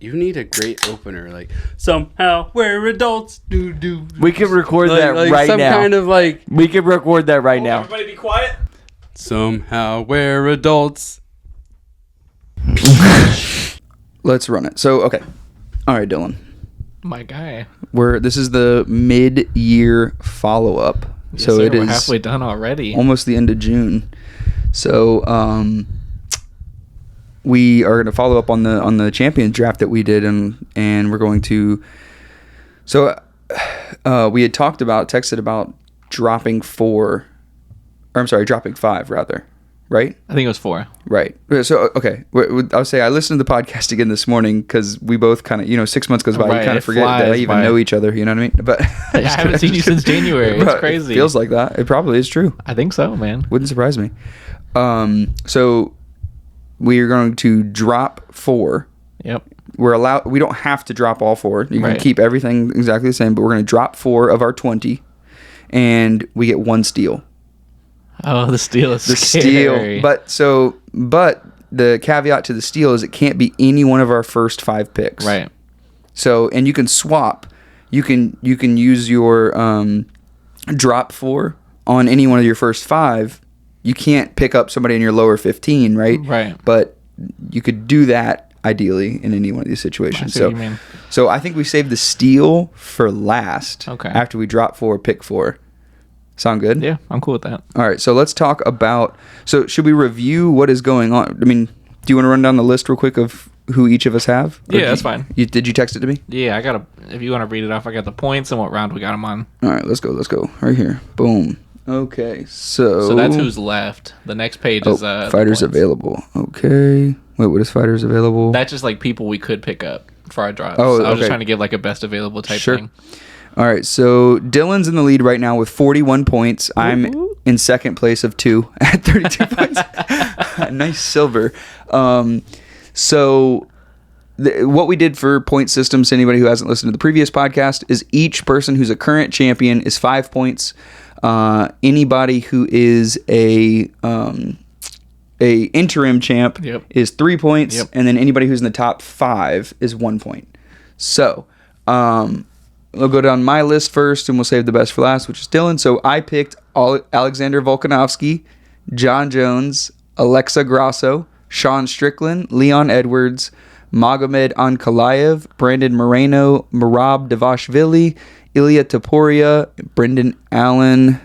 You need a great opener, like somehow we're adults. Do. We can record that right some now. Kind of like we can record that right now. Everybody be quiet. Somehow we're adults. Let's run it. So okay, all right, Dylan. My guy. This is the mid-year follow-up. Yes, So sir, it we're is halfway done already. almost the end of June. So we are going to follow up on the champion draft that we did, and we're going to. So we had texted about dropping 5 rather, right? I think it was 4. Right. So okay, I'll say I listened to the podcast again this morning because we both kind of 6 months goes by, Right, you kind it of forget that I flies even by. know each other. You know what I mean? But I haven't seen you since January. It's Bro, crazy. It feels like that. It probably is true. I think so, man. Wouldn't surprise me. So we are going to drop 4. Yep. We don't have to drop all 4. You can Right. keep everything exactly the same, but we're going to drop 4 of our 20, and we get 1 steal. Oh, the steal is The scary. steal, but the caveat to the steal is it can't be any one of our first 5 picks. Right. So, and you can swap. You can use your drop 4 on any one of your first 5. You can't pick up somebody in your lower 15, right? Right. But you could do that ideally in any one of these situations. I see what you mean. So I think we saved the steal for last. Okay. After we drop 4, pick 4. Sound good? Yeah, I'm cool with that. All right. So let's talk about. So should we review what is going on? I mean, do you want to run down the list real quick of who each of us have? Or Yeah, that's fine. Did you text it to me? Yeah, I got to, if you want to read it off, I got the points and what round we got them on. All right. Let's go. Right here. Boom. Okay. So that's who's left. The next page is the fighters points. available. Okay. Wait, what is fighters available? That's just like people we could pick up for our drops. Oh, So I was just okay. trying to give like a best available type Sure. thing. All right. So Dylan's in the lead right now with 41 points. I'm in second place of 2 at 32 points. Nice silver. So what we did for point systems, to anybody who hasn't listened to the previous podcast, is each person who's a current champion is 5 points. Anybody who is a interim champ Yep. is 3 points, Yep. and then anybody who's in the top 5 is 1 point. So we'll go down my list first, and we'll save the best for last, which is Dylan. So I picked Alexander Volkanovski, John Jones, Alexa Grasso, Sean Strickland, Leon Edwards, Magomed Ankalaev, Brandon Moreno, Merab Devashvili, Ilya Taporia, Brendan Allen.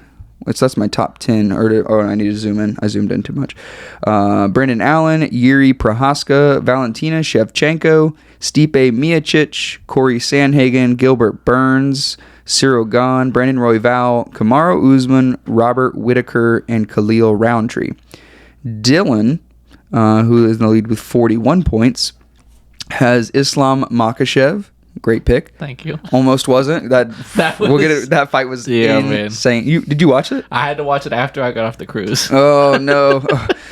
That's my top 10. I need to zoom in. I zoomed in too much. Brendan Allen, Yuri Prohaska, Valentina Shevchenko, Stipe Miocic, Corey Sandhagen, Gilbert Burns, Cyril Gahn, Brandon Royval, Kamaru Usman, Robert Whitaker, and Khalil Roundtree. Dylan, who is in the lead with 41 points, has Islam Makhachev. Great pick. Thank you. Almost wasn't. That fight was insane. Man. Did you watch it? I had to watch it after I got off the cruise. Oh no!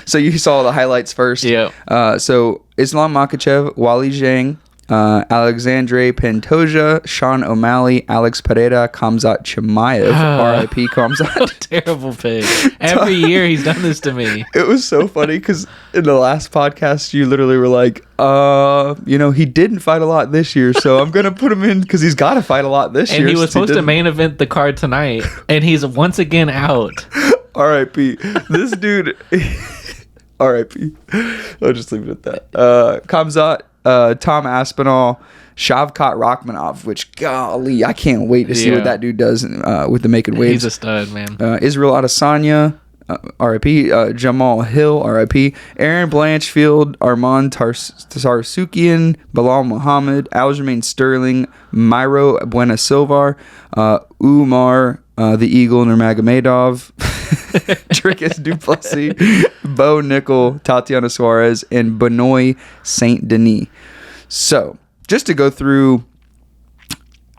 So you saw the highlights first. Yeah. So Islam Makhachev, Wally Zhang, Alexandre Pantoja, Sean O'Malley, Alex Pereira, Khamzat Chimaev, R.I.P. Khamzat. Terrible pick. Every year he's done this to me. It was so funny because in the last podcast you literally were like, he didn't fight a lot this year, so I'm gonna put him in because he's got to fight a lot this year. And he was since supposed to main event the card tonight, and he's once again out. R.I.P. This dude. R.I.P. I'll just leave it at that. Khamzat, Tom Aspinall, Shavkat Rachmanov, which, golly, I can't wait to see what that dude does with the making waves. He's a stud, man. Israel Adesanya, R.I.P. Jamal Hill, R.I.P. Aaron Blanchfield, Armand Tarsukian, Bilal Muhammad, Aljamain Sterling, Myro Buenasilvar, Umar, the Eagle Nurmagomedov, Dricus Duplessis, Bo Nickel, Tatiana Suarez, and Benoit Saint Denis. So, just to go through a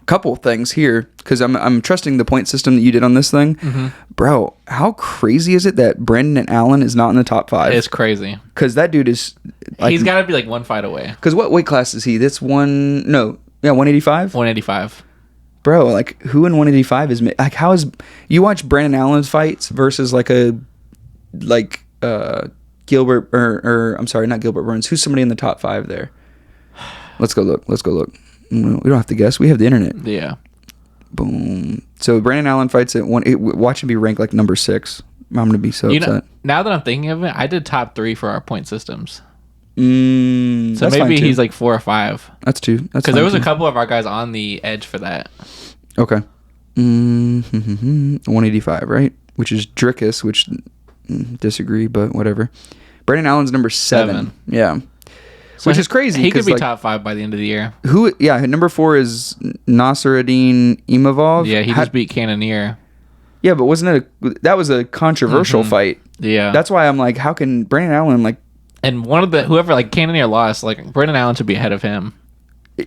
couple things here, because I'm trusting the point system that you did on this thing. Mm-hmm. Bro, how crazy is it that Brendan Allen is not in the top 5? It's crazy. Because that dude is... he's got to be like one fight away. Because what weight class is he? That's 185? 185. Bro, like, who in 185 is... Like, how is... You watch Brandon Allen's fights versus, Gilbert... or I'm sorry, not Gilbert Burns. Who's somebody in the top 5 there? Let's go look. We don't have to guess. We have the internet. Yeah. Boom. So Brandon Allen fights at one. Watch him be ranked like number 6. I'm gonna be so upset. Now that I'm thinking of it, I did top 3 for our point systems. So fine maybe he's like 4 or 5. That's 2. That's because there was a couple of our guys on the edge for that. Okay. 185, right? Which is Drickus, which disagree, but whatever. Brandon Allen's number 7. Yeah. So which is crazy. He could be like, top 5 by the end of the year. Number 4 is Nasruddin Imavov. Yeah, he just beat Cannonier. Yeah, but that was a controversial fight. Yeah. That's why I'm like, how can Brandon Allen and whoever Cannonier lost, like Brandon Allen should be ahead of him.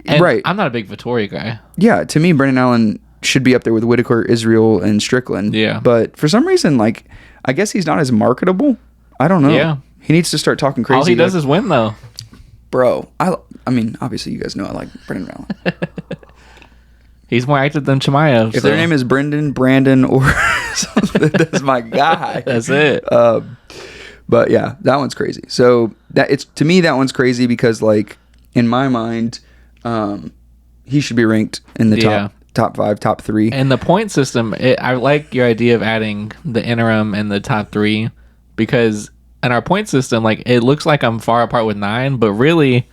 And right. I'm not a big Vittori guy. Yeah, to me, Brandon Allen should be up there with Whitaker, Israel, and Strickland. Yeah. But for some reason, I guess he's not as marketable. I don't know. Yeah. He needs to start talking crazy. All he does is win, though. Bro, I mean, obviously you guys know I like Brandon Allen. He's more active than Chimaev. If their name is Brandon, or something, that's my guy. That's it. But yeah, that one's crazy. So to me, that one's crazy because in my mind, he should be ranked in the top 5, top 3. And the point system, I like your idea of adding the interim and the top 3 because in our point system, it looks like I'm far apart with 9, but really,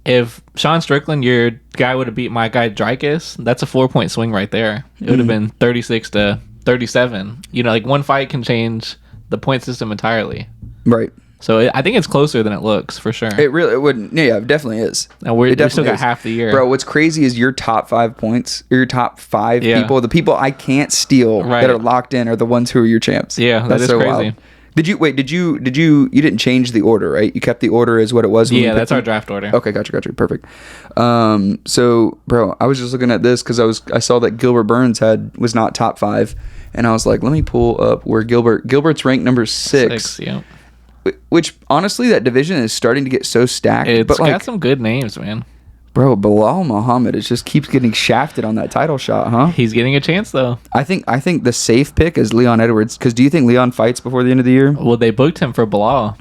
if Sean Strickland, your guy, would have beat my guy Dricus, that's a 4-point swing right there. It would have been 36 to 37. One fight can change the point system entirely. Right. So I think it's closer than it looks, for sure. It wouldn't. Yeah, it definitely is. And we still got half the year. Bro, what's crazy is your top 5 points, or your top 5 people, the people I can't steal that are locked in are the ones who are your champs. Yeah, that's so crazy. Wild. Did you you didn't change the order, right? You kept the order as what it was? Yeah, that's our draft order. Okay, gotcha. Perfect. So, bro, I was just looking at this because I saw that Gilbert Burns was not top 5, and I was like, let me pull up where Gilbert's ranked number 6. Yeah. Which honestly, that division is starting to get so stacked. It's got some good names, man. Bro, Bilal Muhammad just keeps getting shafted on that title shot, huh? He's getting a chance though. I think the safe pick is Leon Edwards. Because do you think Leon fights before the end of the year? Well, they booked him for Bilal.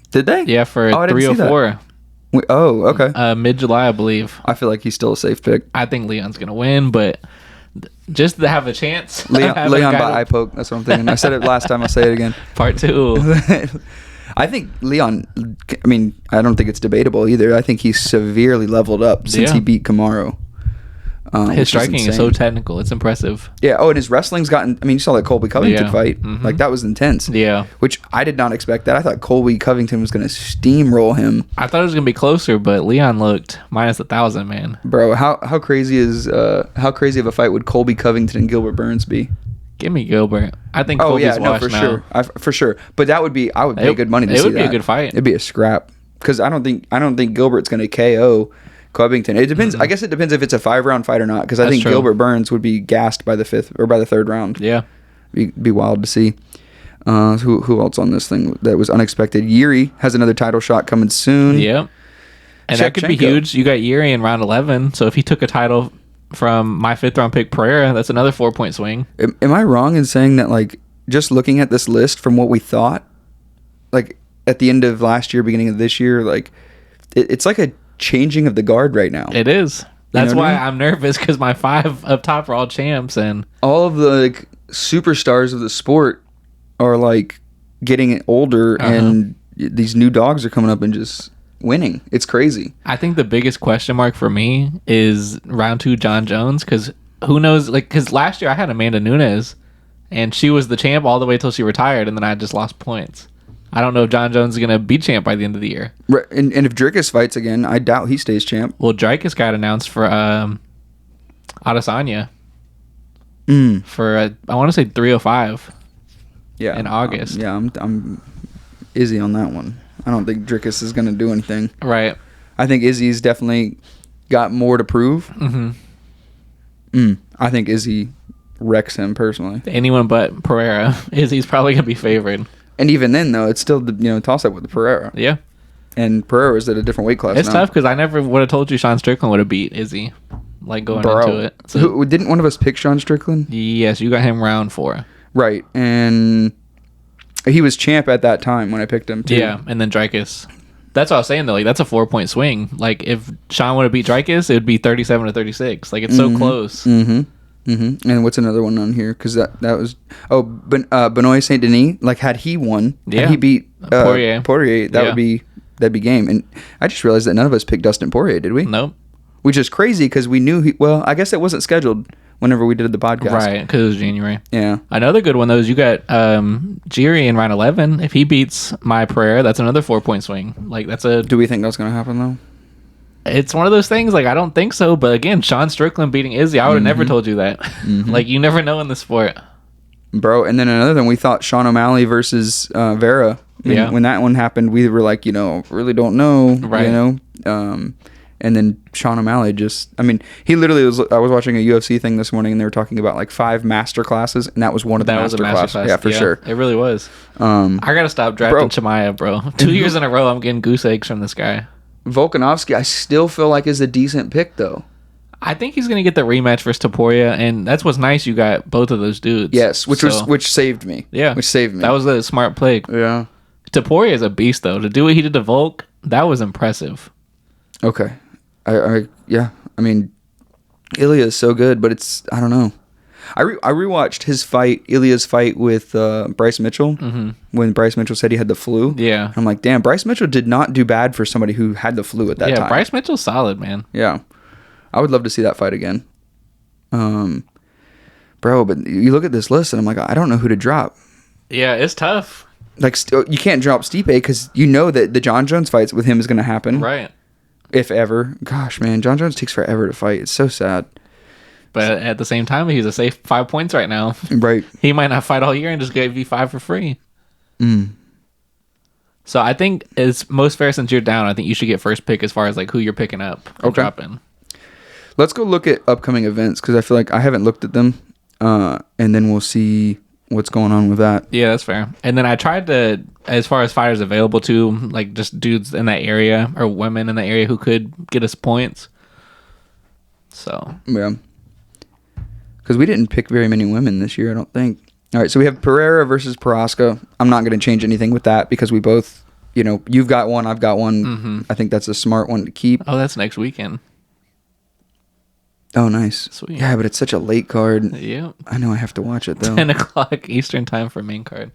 Did they? Yeah, for 304. Oh, okay. Mid-July, I believe. I feel like he's still a safe pick. I think Leon's gonna win, but just to have a chance. Leon by eye poke. That's what I'm thinking. I said it last time. I'll say it again. Part 2. I think Leon, I mean, I don't think it's debatable either. I think he's severely leveled up since he beat Kamaru. His striking is so technical. It's impressive. Yeah. Oh, and his wrestling's gotten, I mean, you saw that Colby Covington fight. Mm-hmm. That was intense. Yeah. Which I did not expect that. I thought Colby Covington was going to steamroll him. I thought it was going to be closer, but Leon looked minus 1,000, man. Bro, how crazy of a fight would Colby Covington and Gilbert Burns be? Give me Gilbert. I think Colby's washed for now. Sure. For sure. But I would pay good money to see that. It would be a good fight. It'd be a scrap. Because I don't think Gilbert's going to KO Covington. It depends. I guess it depends if it's a 5-round fight or not. Because I think Gilbert Burns would be gassed by the 5th or by the 3rd round. Yeah. Be wild to see. Who else on this thing that was unexpected? Yuri has another title shot coming soon. Yep. And that could be huge. You got Yuri in round 11. So if he took a title from my 5th round pick Pereira, that's another 4-point swing. Am I wrong in saying that just looking at this list from what we thought at the end of last year, beginning of this year, it's like a changing of the guard right now? It is. That's why I'm nervous, because my 5 up top are all champs, and all of the superstars of the sport are getting older, and these new dogs are coming up and just winning. It's crazy. I think the biggest question mark for me is round 2 John Jones, because who knows, because last year I had Amanda Nunes and she was the champ all the way till she retired, and then I just lost points. I don't know if John Jones is going to be champ by the end of the year. Right. And if Dricus fights again, I doubt he stays champ. Well, Dricus got announced for Adesanya for I want to say 305 in August. I'm Izzy on that one. I don't think Dricus is going to do anything. Right. I think Izzy's definitely got more to prove. Mm-hmm. I think Izzy wrecks him personally. Anyone but Pereira. Izzy's probably going to be favored. And even then, though, it's still the toss up with the Pereira. Yeah. And Pereira is at a different weight class. It's now. tough because I never would have told you Sean Strickland would have beat Izzy, going into it. So, didn't one of us pick Sean Strickland? Yes, you got him round 4. Right, and he was champ at that time when I picked him too. Yeah, and then Dricus. That's what I was saying though. Like that's a 4-point swing. Like if Sean would have beat Dreykus, it would be 37-36. Like it's so close. And what's another one on here? Because that was Benoit Saint Denis. Like had he won, had he beat Poirier, that'd be game. And I just realized that none of us picked Dustin Poirier, did we? Nope. Which is crazy because we knew I guess it wasn't scheduled whenever we did the podcast. Right, because it was January. Yeah. Another good one though is you got Jiri in round 11. If he beats my prayer, that's another 4-point swing. Like that's a. Do we think that's gonna happen though? It's one of those things. Like I don't think so. But again, Sean Strickland beating Izzy, I would have never told you that. Like you never know in the sport, bro. And then another thing, we thought Sean O'Malley versus Vera. When that one happened, we were like, really don't know, right? And then Sean O'Malley he literally was. I was watching a UFC thing this morning, and they were talking about like 5 master classes, and that was one of the master classes. Yeah, for sure. It really was. I gotta stop drafting Chimaev, bro. 2 years in a row, I'm getting goose eggs from this guy. Volkanovski, I still feel like is a decent pick though. I think he's gonna get the rematch versus Topuria, and that's what's nice. You got both of those dudes. Yes, which saved me. Yeah, which saved me. That was a smart play. Yeah. Topuria is a beast though. To do what he did to Volk, that was impressive. Okay. I mean, Ilya is so good, but I don't know. I rewatched Ilya's fight with Bryce Mitchell when Bryce Mitchell said he had the flu. Yeah. I'm like, damn, Bryce Mitchell did not do bad for somebody who had the flu at that time. Yeah, Bryce Mitchell's solid, man. Yeah. I would love to see that fight again. Bro, but you look at this list and I'm like, I don't know who to drop. Yeah, it's tough. Like, you can't drop Stipe because you know that the John Jones fights with him is going to happen. Right. If ever. Gosh, man, John Jones takes forever to fight. It's so sad. But at the same time, he's a safe 5 points right now. Right. He might not fight all year and just give you 5 for free. So I think it's most fair since you're down. I think you should get first pick as far as like who you're picking up and dropping. Let's go look at upcoming events because I feel like I haven't looked at them. And then we'll see what's going on with that. Yeah, that's fair. And then I tried to, as far as fighters available to, like just dudes in that area or women in the area who could get us points. So. Yeah. Because we didn't pick very many women this year, I don't think. All right, so we have Pereira versus Prohaska. I'm not going to change anything with that because we both, you've got one, I've got one. I think that's a smart one to keep. Oh, that's next weekend. Oh, nice. Sweet. Yeah, but it's such a late card. Yeah. I know I have to watch it, though. 10 o'clock Eastern time for main card.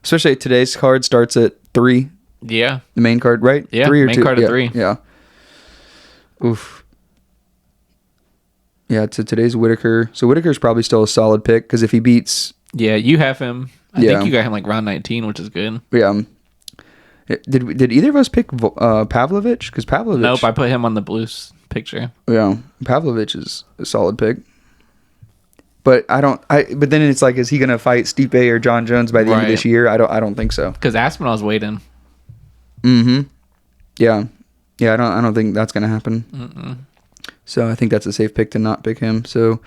Especially today's card starts at 3. Yeah. The main card, right? Yeah, 3 or main 2? card at 3. Yeah. Oof. Yeah, so today's Whitaker. So Whitaker's probably still a solid pick because if he beats... Yeah, you have him. I think you got him like round 19, which is good. Yeah. Did either of us pick Pavlovich? Because Pavlovich... Nope, I put him on the Blues picture. Yeah, Pavlovich is a solid pick. But but then it's like, is he gonna fight Stipe or John Jones by the end of this year? I don't think so. Because Aspinall's waiting. Yeah. I don't think that's gonna happen. So I think that's a safe pick to not pick him. So,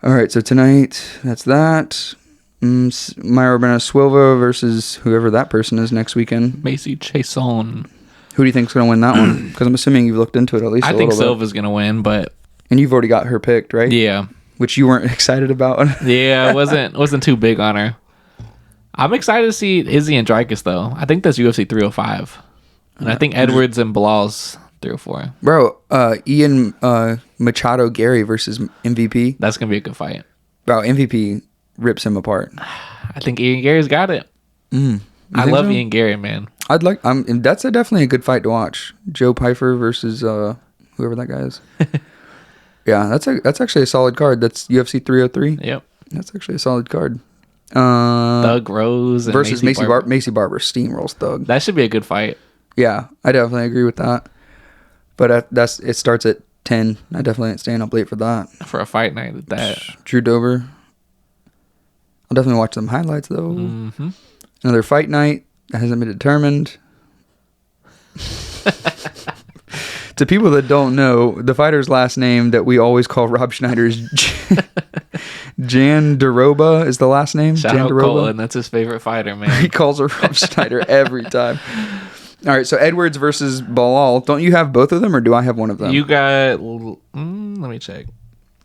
all right. So tonight, that's that. Mayra Silva versus whoever that person is next weekend. Macy Chason. Who do you think's gonna win that one? Because I'm assuming you've looked into it at least. I think Silva's gonna win, but and you've already got her picked, right? Yeah. Which you weren't excited about. Yeah, I wasn't too big on her. I'm excited to see Izzy and Dreykus though. I think that's UFC 305, and I think Edwards and Bilal's 304. Bro, Ian Machado Gary versus MVP. That's gonna be a good fight. Bro, MVP rips him apart. I think Ian Gary's got it. I love Ian Gary, man. That's definitely a good fight to watch. Joe Pfeiffer versus whoever that guy is. Yeah, that's actually a solid card. That's UFC 303. Yep. That's actually a solid card. Thug Rose and versus Macy Barber steamrolls Thug. That should be a good fight. Yeah, I definitely agree with that. But it starts at 10. I definitely ain't staying up late for that. For a fight night at that. Drew Dober. I'll definitely watch some highlights though. Another fight night that hasn't been determined. To people that don't know, the fighter's last name that we always call Rob Schneider is Jan Daroba is the last name. Shout out Colin, that's his favorite fighter, man. He calls her Rob Schneider every time. All right, so Edwards versus Bilal. Don't you have both of them, or do I have one of them? You got... let me check.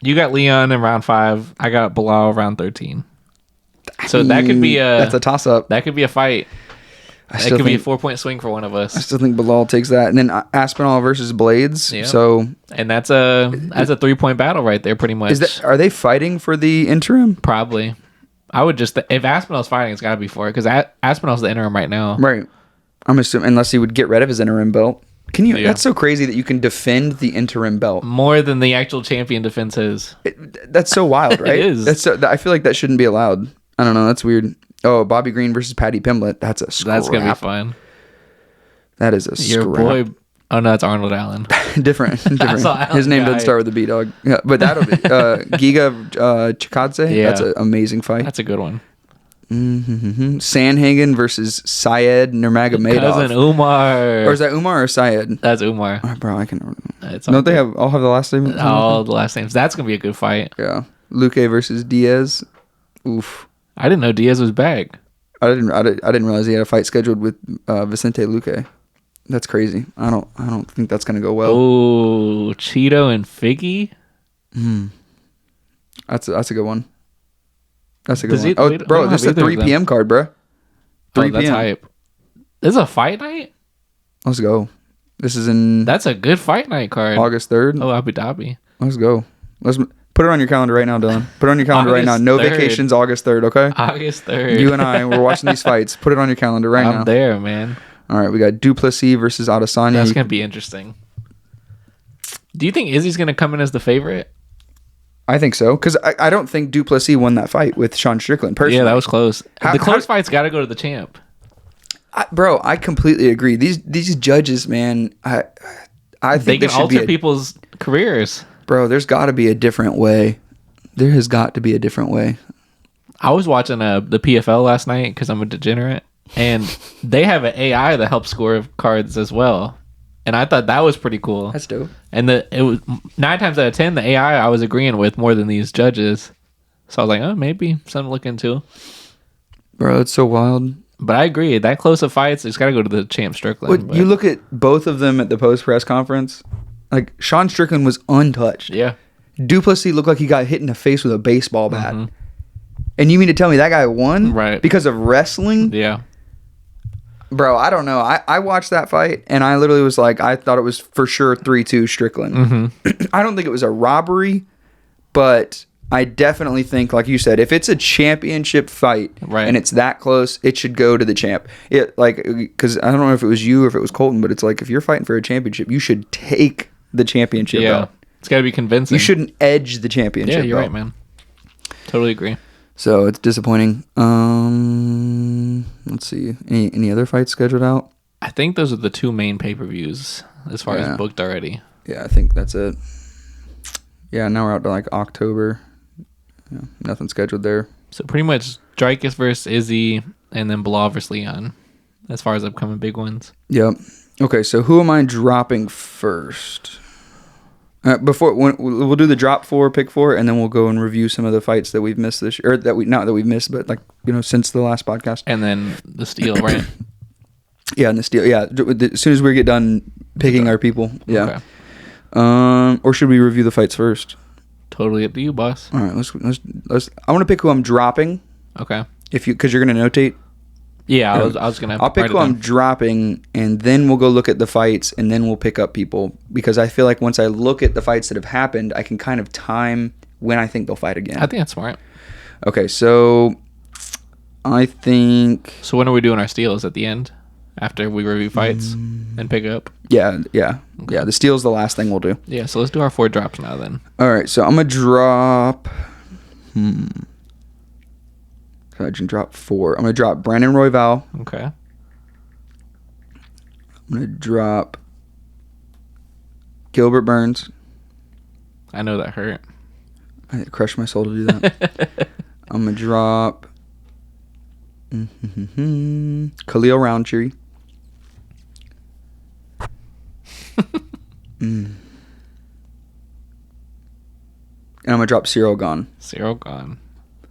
You got Leon in round 5. I got Bilal round 13. So that could be that's a toss-up. That could be a fight. It still could be a think 4-point swing for one of I us. still think Bilal takes that, and then Aspinall versus Blades. Yeah. So And that's a 3-point battle right there, pretty much. are they fighting for the interim? Probably. I would just if Aspinall's fighting, it's got to be for it because Aspinall's the interim right now. Right. I'm assuming unless he would get rid of his interim belt. Can you? Yeah. That's so crazy that you can defend the interim belt. More than the actual champion defends his. That's so wild, right? It is. I feel like that shouldn't be allowed. I don't know. That's weird. Oh, Bobby Green versus Patty Pimblett. That's a scrap. That's gonna be fun. That is a Your scrap. boy. Oh no, that's Arnold Allen. different. saw Alan His name Guy. doesn't start with a B, dog. Yeah, but that'll be Giga Chikadze. Yeah. That's an amazing fight. That's a good one. Sandhagen versus Syed Nurmagomedov. Cousin Umar. Or is that Umar or Syed? That's Umar. Oh, bro, I can. It's all Don't they good. all have the last name? all the last names? That's gonna be a good fight. Yeah. Luque versus Diaz. Oof. I didn't know Diaz was back. I didn't realize he had a fight scheduled with Vicente Luque. That's crazy. I don't think that's gonna go well. Oh, Cheeto and Figgy. That's a good one. That's a good Does one. he- Oh, we bro, don't this is a have either of 3 them. p.m. card, bro. 3 Oh, that's p.m. hype. This is a fight night. Let's go. This is in That's a good fight night card. August 3rd. Oh, Abu Dhabi. Let's go. Let's put it on your calendar right now, Dylan. Put it on your calendar right now. August No 3rd. vacations, August 3rd, okay? August 3rd. You and I, we're watching these fights. Put it on your calendar right now. I'm there, man. All right, we got Duplessis versus Adesanya. That's gonna be interesting. Do you think Izzy's gonna come in as the favorite? I think so, because I don't think Duplessis won that fight with Sean Strickland personally. Yeah, that was close. How- The close how- fight's got to go to the champ. Bro, I completely agree. These judges, man, I They think can there should alter be people's careers. bro. There's got to be a different way. There has got to be a different way. I was watching the PFL last night because I'm a degenerate, and they have an AI that helps score cards as well. And I thought that was pretty cool. That's dope. And it was 9 times out of 10, the AI I was agreeing with more than these judges. So I was like, oh, maybe something to look into. Bro, it's so wild. But I agree. That close of fights, it's got to go to the champ Strickland. But you look at both of them at the post press conference. Like Sean Strickland was untouched. Yeah. Duplessis looked like he got hit in the face with a baseball bat. And you mean to tell me that guy won? Right. Because of wrestling? Yeah. Bro, I don't know. I watched that fight and I literally was like, I thought it was for sure 3-2 Strickland. I don't think it was a robbery, but I definitely think, like you said, if it's a championship fight Right. and it's that close, it should go to the champ. Because I don't know if it was you or if it was Colton, but it's like if you're fighting for a championship, you should take the championship Yeah. belt. It's got to be convincing. You shouldn't edge the championship Yeah, you're belt. right, man. Totally agree. So it's disappointing. Let's see. Any other fights scheduled out? I think those are the 2 main pay-per-views as far Yeah. as booked already. Yeah, I think that's it. Yeah, now we're out to like October. Yeah, nothing scheduled there. So pretty much Dreykus versus Izzy and then Bilal versus Leon as far as upcoming big ones. Yep. Okay, so who am I dropping first? We'll do the drop 4, pick 4, and then we'll go and review some of the fights that we've missed this year, or not that we've missed, but like since the last podcast. And then the steal, right? Yeah, and the steal. Yeah, as soon as we get done picking our people. Yeah. Okay. Or should we review the fights first? Totally up to you, boss. All right, let's. I want to pick who I'm dropping. Okay. Because you're gonna notate. Yeah, I was gonna. I'll pick write it who I'm down. dropping, and then we'll go look at the fights, and then we'll pick up people. Because I feel like once I look at the fights that have happened, I can kind of time when I think they'll fight again. I think that's smart. Okay, so I think So when are we doing our steals at the end? After we review fights and pick up? yeah. The steal's the last thing we'll do. Yeah, so let's do our 4 drops now then. All right, so I'm gonna drop. So I can drop 4. I'm gonna drop Brandon Royval. Okay. I'm gonna drop Gilbert Burns. I know that hurt. I crushed my soul to do that. I'm gonna drop Khalil Roundtree. And I'm gonna drop Cyril Gone. Cyril gone.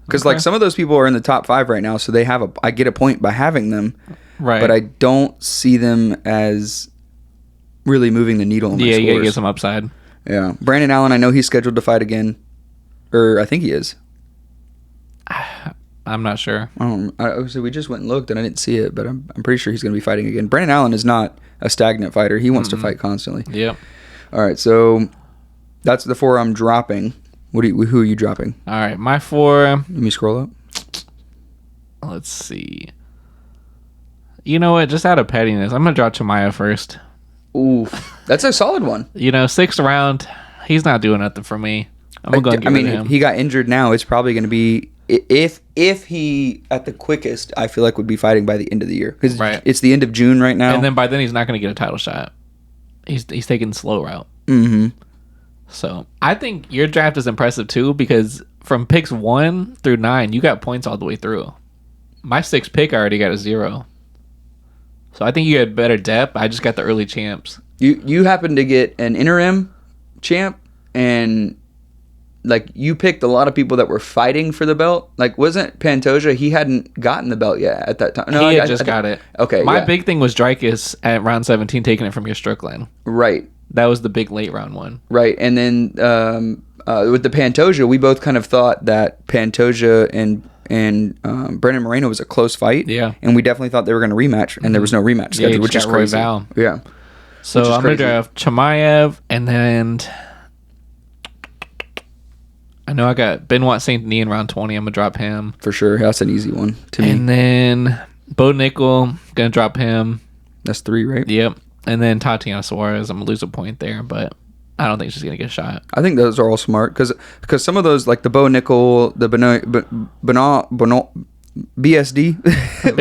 Because Okay. like some of those people are in the top 5 right now, so they have I get a point by having them, Right. but I don't see them as really moving the needle in my Yeah, you gotta scores. get some upside. Yeah, Brandon Allen, I know he's scheduled to fight again, or I think he is. I'm not sure. So we just went and looked, and I didn't see it, but I'm pretty sure he's going to be fighting again. Brandon Allen is not a stagnant fighter. He wants to fight constantly. Yep. All right, so that's the 4 I'm dropping. Who are you dropping? All right, my 4. Let me scroll up. Let's see. You know what? Just out of pettiness, I'm gonna drop Chimaev first. Ooh, that's a solid one. You know, 6th round, he's not doing nothing for me. I'm gonna go and get rid of him. He got injured now. It's probably going to be if he at the quickest, I feel like would be fighting by the end of the year because it's the end of June right now. And then by then he's not gonna get a title shot. He's taking the slow route. Mm-hmm. So I think your draft is impressive too because from picks 1 through 9, you got points all the way through. My 6th pick, I already got a 0. So I think you had better depth. I just got the early champs. You happened to get an interim champ, and like you picked a lot of people that were fighting for the belt. Like wasn't Pantoja? He hadn't gotten the belt yet at that time. No, he had got it. Okay. My big thing was Dreykus at round 17 taking it from your Strickland. Right. That was the big late round one. Right, and then with the Pantoja, we both kind of thought that Pantoja and Brandon Moreno was a close fight. Yeah. And we definitely thought they were going to rematch, and there was no rematch scheduled, which is crazy. Val. Yeah. So I'm going to draft Chimaev, and then I know I got Benoit Saint Denis in round 20. I'm going to drop him. For sure. That's an easy one to me. And then Bo Nickel, going to drop him. That's 3, right? Yep. And then Tatiana Suarez, I'm going to lose a point there, but I don't think she's going to get a shot. I think those are all smart because some of those, like the Bo Nickel, the Benoit BSD,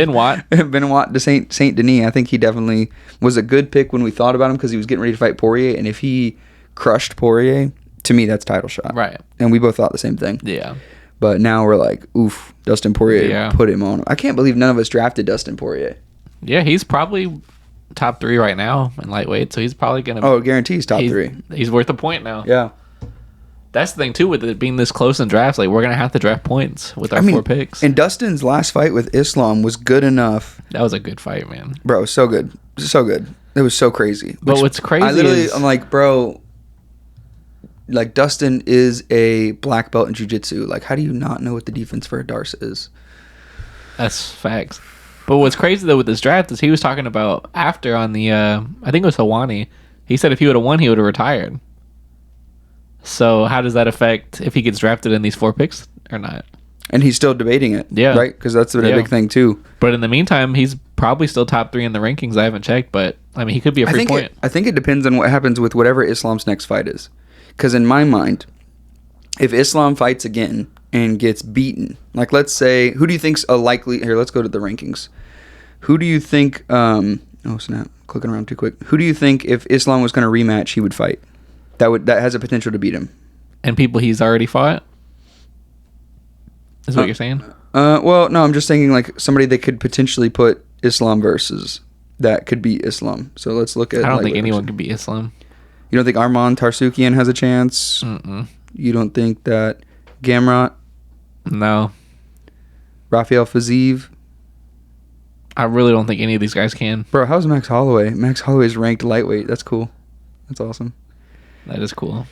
Benoit de Saint Denis, I think he definitely was a good pick when we thought about him because he was getting ready to fight Poirier, and if he crushed Poirier, to me that's title shot. Right. And we both thought the same thing. Yeah. But now we're like, oof, Dustin Poirier, put him on. I can't believe none of us drafted Dustin Poirier. Yeah, he's probably top 3 right now in lightweight, so he's probably gonna. Oh, guarantees top 3. He's worth a point now. Yeah, that's the thing too with it being this close in drafts. Like we're gonna have to draft points with our 4 picks. And Dustin's last fight with Islam was good enough. That was a good fight, man. Bro, so good, so good. It was so crazy. But what's crazy I'm like, bro, like Dustin is a black belt in jiu-jitsu. Like, how do you not know what the defense for a Darce is? That's facts. But what's crazy though with this draft is he was talking about after on the I think it was Hawani. He said if he would have won, he would have retired. So how does that affect if he gets drafted in these 4 picks or not? And he's still debating it. Yeah, right, because that's been a big thing too. But in the meantime, he's probably still top 3 in the rankings. I haven't checked, but I mean he could be a free point. I think it depends on what happens with whatever Islam's next fight is. Because in my mind, if Islam fights again and gets beaten, like let's say, who do you think's a likely? Here, let's go to the rankings. Who do you think? Oh snap! Clicking around too quick. Who do you think if Islam was going to rematch, he would fight? That has a potential to beat him. And people he's already fought. Is what you're saying? Well, no, I'm just thinking like somebody they could potentially put Islam versus that could beat Islam. So let's look at. I don't think anyone could beat Islam. You don't think Arman Tarsukian has a chance? Mm-mm. You don't think that Gamrot? No. Rafael Fiziev? I really don't think any of these guys can. Bro, how's Max Holloway? Max Holloway's ranked lightweight. That's cool. That's awesome. That is cool.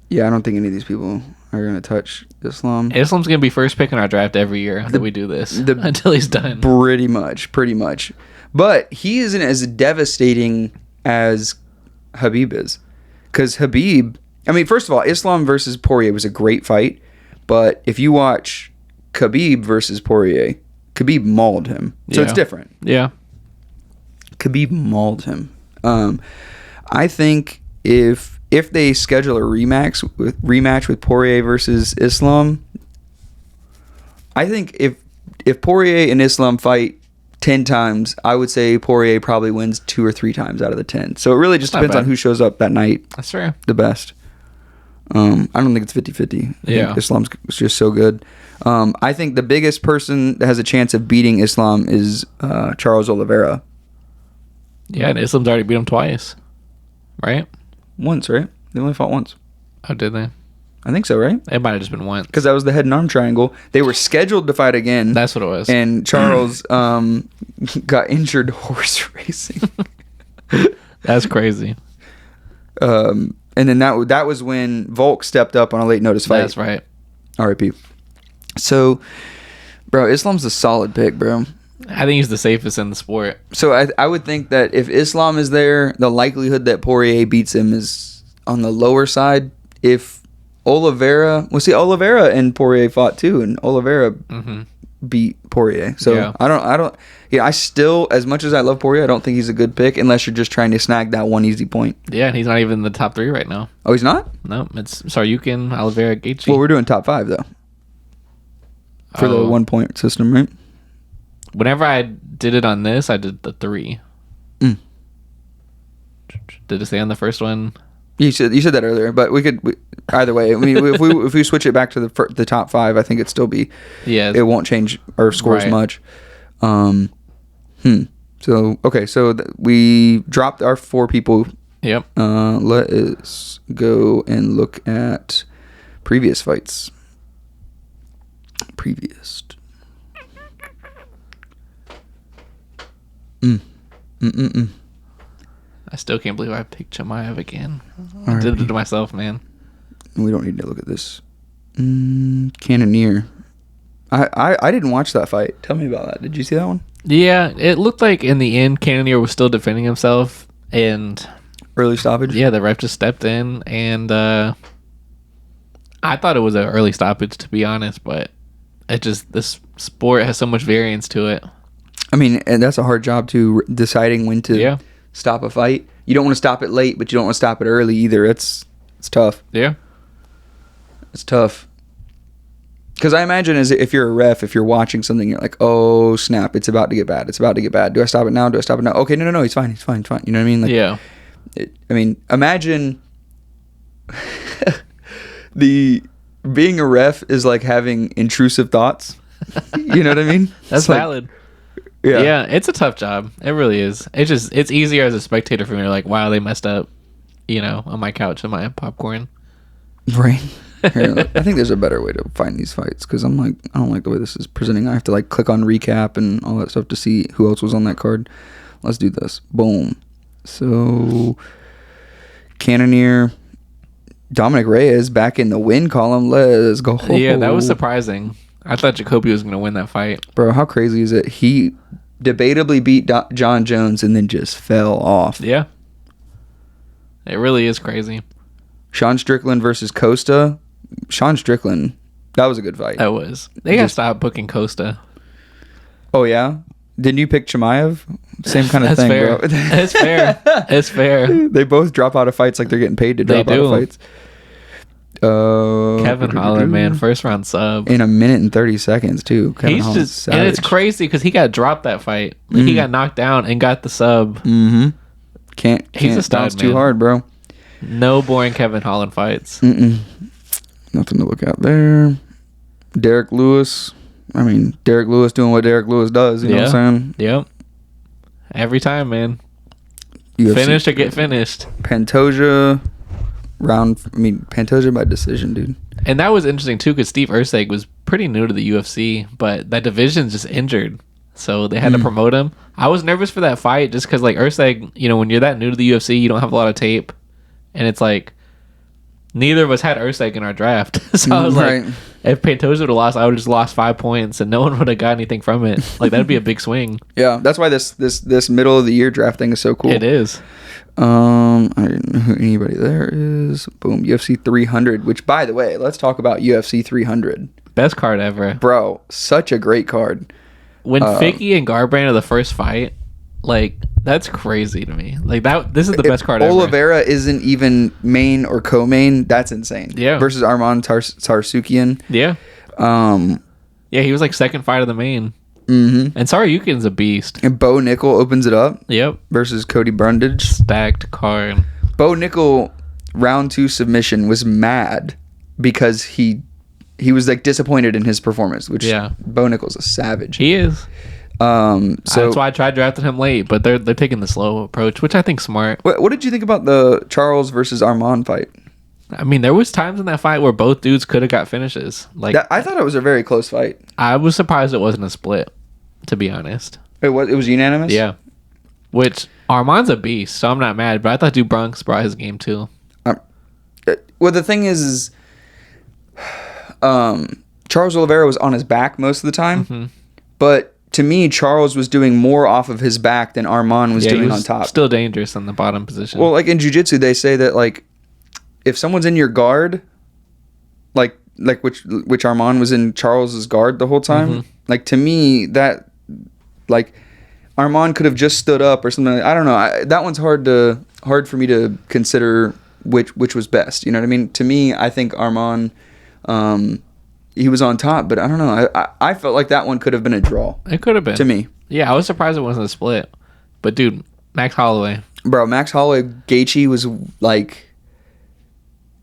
Yeah, I don't think any of these people are going to touch Islam. Islam's going to be first pick in our draft every year that we do this until he's done. Pretty much. But he isn't as devastating as Habib is. Because Habib, I mean, first of all, Islam versus Poirier was a great fight. But if you watch Khabib versus Poirier, Khabib mauled him. So it's different. Yeah. Khabib mauled him. I think if they schedule a rematch with Poirier versus Islam, I think if Poirier and Islam fight 10 times, I would say Poirier probably wins 2 or 3 times out of the 10. So it really just depends on who shows up that night. That's fair. The best. I don't think it's 50-50. Yeah. Islam's just so good. I think the biggest person that has a chance of beating Islam is Charles Oliveira. Yeah, and Islam's already beat him twice. Right? Once, right? They only fought once. Oh, did they? I think so, right? It might have just been once. Because that was the head and arm triangle. They were scheduled to fight again. That's what it was. And Charles got injured horse racing. That's crazy. And then that was when Volk stepped up on a late notice fight. That's right. R.I.P. So, bro, Islam's a solid pick, bro. I think he's the safest in the sport. So I would think that if Islam is there, the likelihood that Poirier beats him is on the lower side. If Oliveira, Oliveira and Poirier fought too, and Oliveira beat Poirier. So Yeah. I still, as much as I love Poirier, I don't think he's a good pick unless you're just trying to snag that one easy point. Yeah, and he's not even in the top 3 right now. Oh, he's not? No, it's Saryukin, Oliveira, Gaethje. Well, we're doing top 5 though. For the 1 point system, right? Whenever I did it on this, I did the 3. Mm. Did it say on the first one? You said that earlier, but either way. I mean, if we switch it back to the top 5, I think it'd still be. Yeah. It won't change our scores Right. much. So okay, so we dropped our 4 people. Yep. Let us go and look at previous fights. I still can't believe I picked Chimaev again. I Alright. did it to myself, man. We don't need to look at this. Cannoneer. I didn't watch that fight. Tell me about that. Did you see that one? Yeah, it looked like in the end, Cannonier was still defending himself, and Early stoppage? yeah, the ref just stepped in, and I thought it was an early stoppage, to be honest, but this sport has so much variance to it. I mean, and that's a hard job to deciding when to Yeah. stop a fight. You don't want to stop it late, but you don't want to stop it early either. It's tough. Yeah. It's tough. Because I imagine as if you're a ref, if you're watching something, you're like, oh, snap, it's about to get bad. It's about to get bad. Do I stop it now? Okay, no, he's fine. He's fine. You know what I mean? Like, Yeah. Imagine being a ref is like having intrusive thoughts. You know what I mean? That's It's like- valid. Yeah, it's a tough job. It really is. It's easier as a spectator for me to like, wow, they messed up, on my couch with my popcorn. Right. Here, I think there's a better way to find these fights because I'm like, I don't like the way this is presenting. I have to like click on recap and all that stuff to see who else was on that card. Let's do this. Boom. So, Cannoneer, Dominic Reyes back in the win column. Let's go. Yeah, that was surprising. I thought Jacoby was going to win that fight. Bro, how crazy is it? He debatably beat John Jones and then just fell off. Yeah. It really is crazy. Sean Strickland versus Costa. Sean Strickland, that was a good fight. That was. They got to stop booking Costa. Oh, yeah? Didn't you pick Chimaev? Same kind of That's thing, fair. bro. It's fair. It's fair. They both drop out of fights like they're getting paid to They drop out of do. fights. Kevin Holland, man, first round sub. In a minute and 30 seconds, too. Kevin He's Holland's just, and it's savage. crazy because he got dropped that fight. Like, he got knocked down and got the sub. Mm-hmm. Can't He's a stud, bounce too man. hard, bro. No boring Kevin Holland fights. Nothing to look at there. Derek Lewis. I mean, Derek Lewis doing what Derek Lewis does. You know what I'm saying? Yep. Every time, man. UFC Finish or get finished. Pantoja. Pantoja by decision, dude. And that was interesting, too, because Steve Erceg was pretty new to the UFC, but that division's just injured. So they had to promote him. I was nervous for that fight just because, like, Erceg, when you're that new to the UFC, you don't have a lot of tape. And it's like, neither of us had Erceg in our draft. So I was Right. like, if Pantoja would have lost, I would have just lost 5 points and no one would have got anything from it. Like, that'd be a big swing. Yeah, that's why this middle of the year draft thing is so cool. It is. I didn't know who anybody there is. Boom, UFC 300. Which, by the way, let's talk about UFC 300. Best card ever. Bro, such a great card. When Ficky and Garbrandt are the first fight, like, that's crazy to me. Like, this is the best card ever. Oliveira isn't even main or co-main. That's insane. Yeah. Versus Arman Tsarsukian. Yeah. Yeah, he was like second fight of the main. Mm-hmm. And Saryukin's a beast. And Bo Nickel opens it up. Yep. Versus Cody Brundage. Stacked card. Bo Nickel round 2 submission was mad because he was like disappointed in his performance. Which Bo Nickel's a savage. He is. So that's why I tried drafting him late, but they're taking the slow approach, which I think's smart. What did you think about the Charles versus Arman fight? I mean, there was times in that fight where both dudes could have got finishes. Like, I thought it was a very close fight. I was surprised it wasn't a split, to be honest. It was unanimous? Yeah. Which, Arman's a beast, so I'm not mad, but I thought Bronx brought his game too. Well, the thing is Charles Oliveira was on his back most of the time, but to me, Charles was doing more off of his back than Arman was doing on top. Still dangerous in the bottom position. Well, like in jiu-jitsu, they say that like if someone's in your guard, like which Arman was in Charles's guard the whole time. Like to me, that like Arman could have just stood up or something. I don't know. That one's hard for me to consider which was best. You know what I mean? To me, I think Arman. He was on top, but I don't know. I felt like that one could have been a draw. It could have been. To me. Yeah, I was surprised it wasn't a split. But, dude, Max Holloway. Bro, Max Holloway, Gaethje was, like,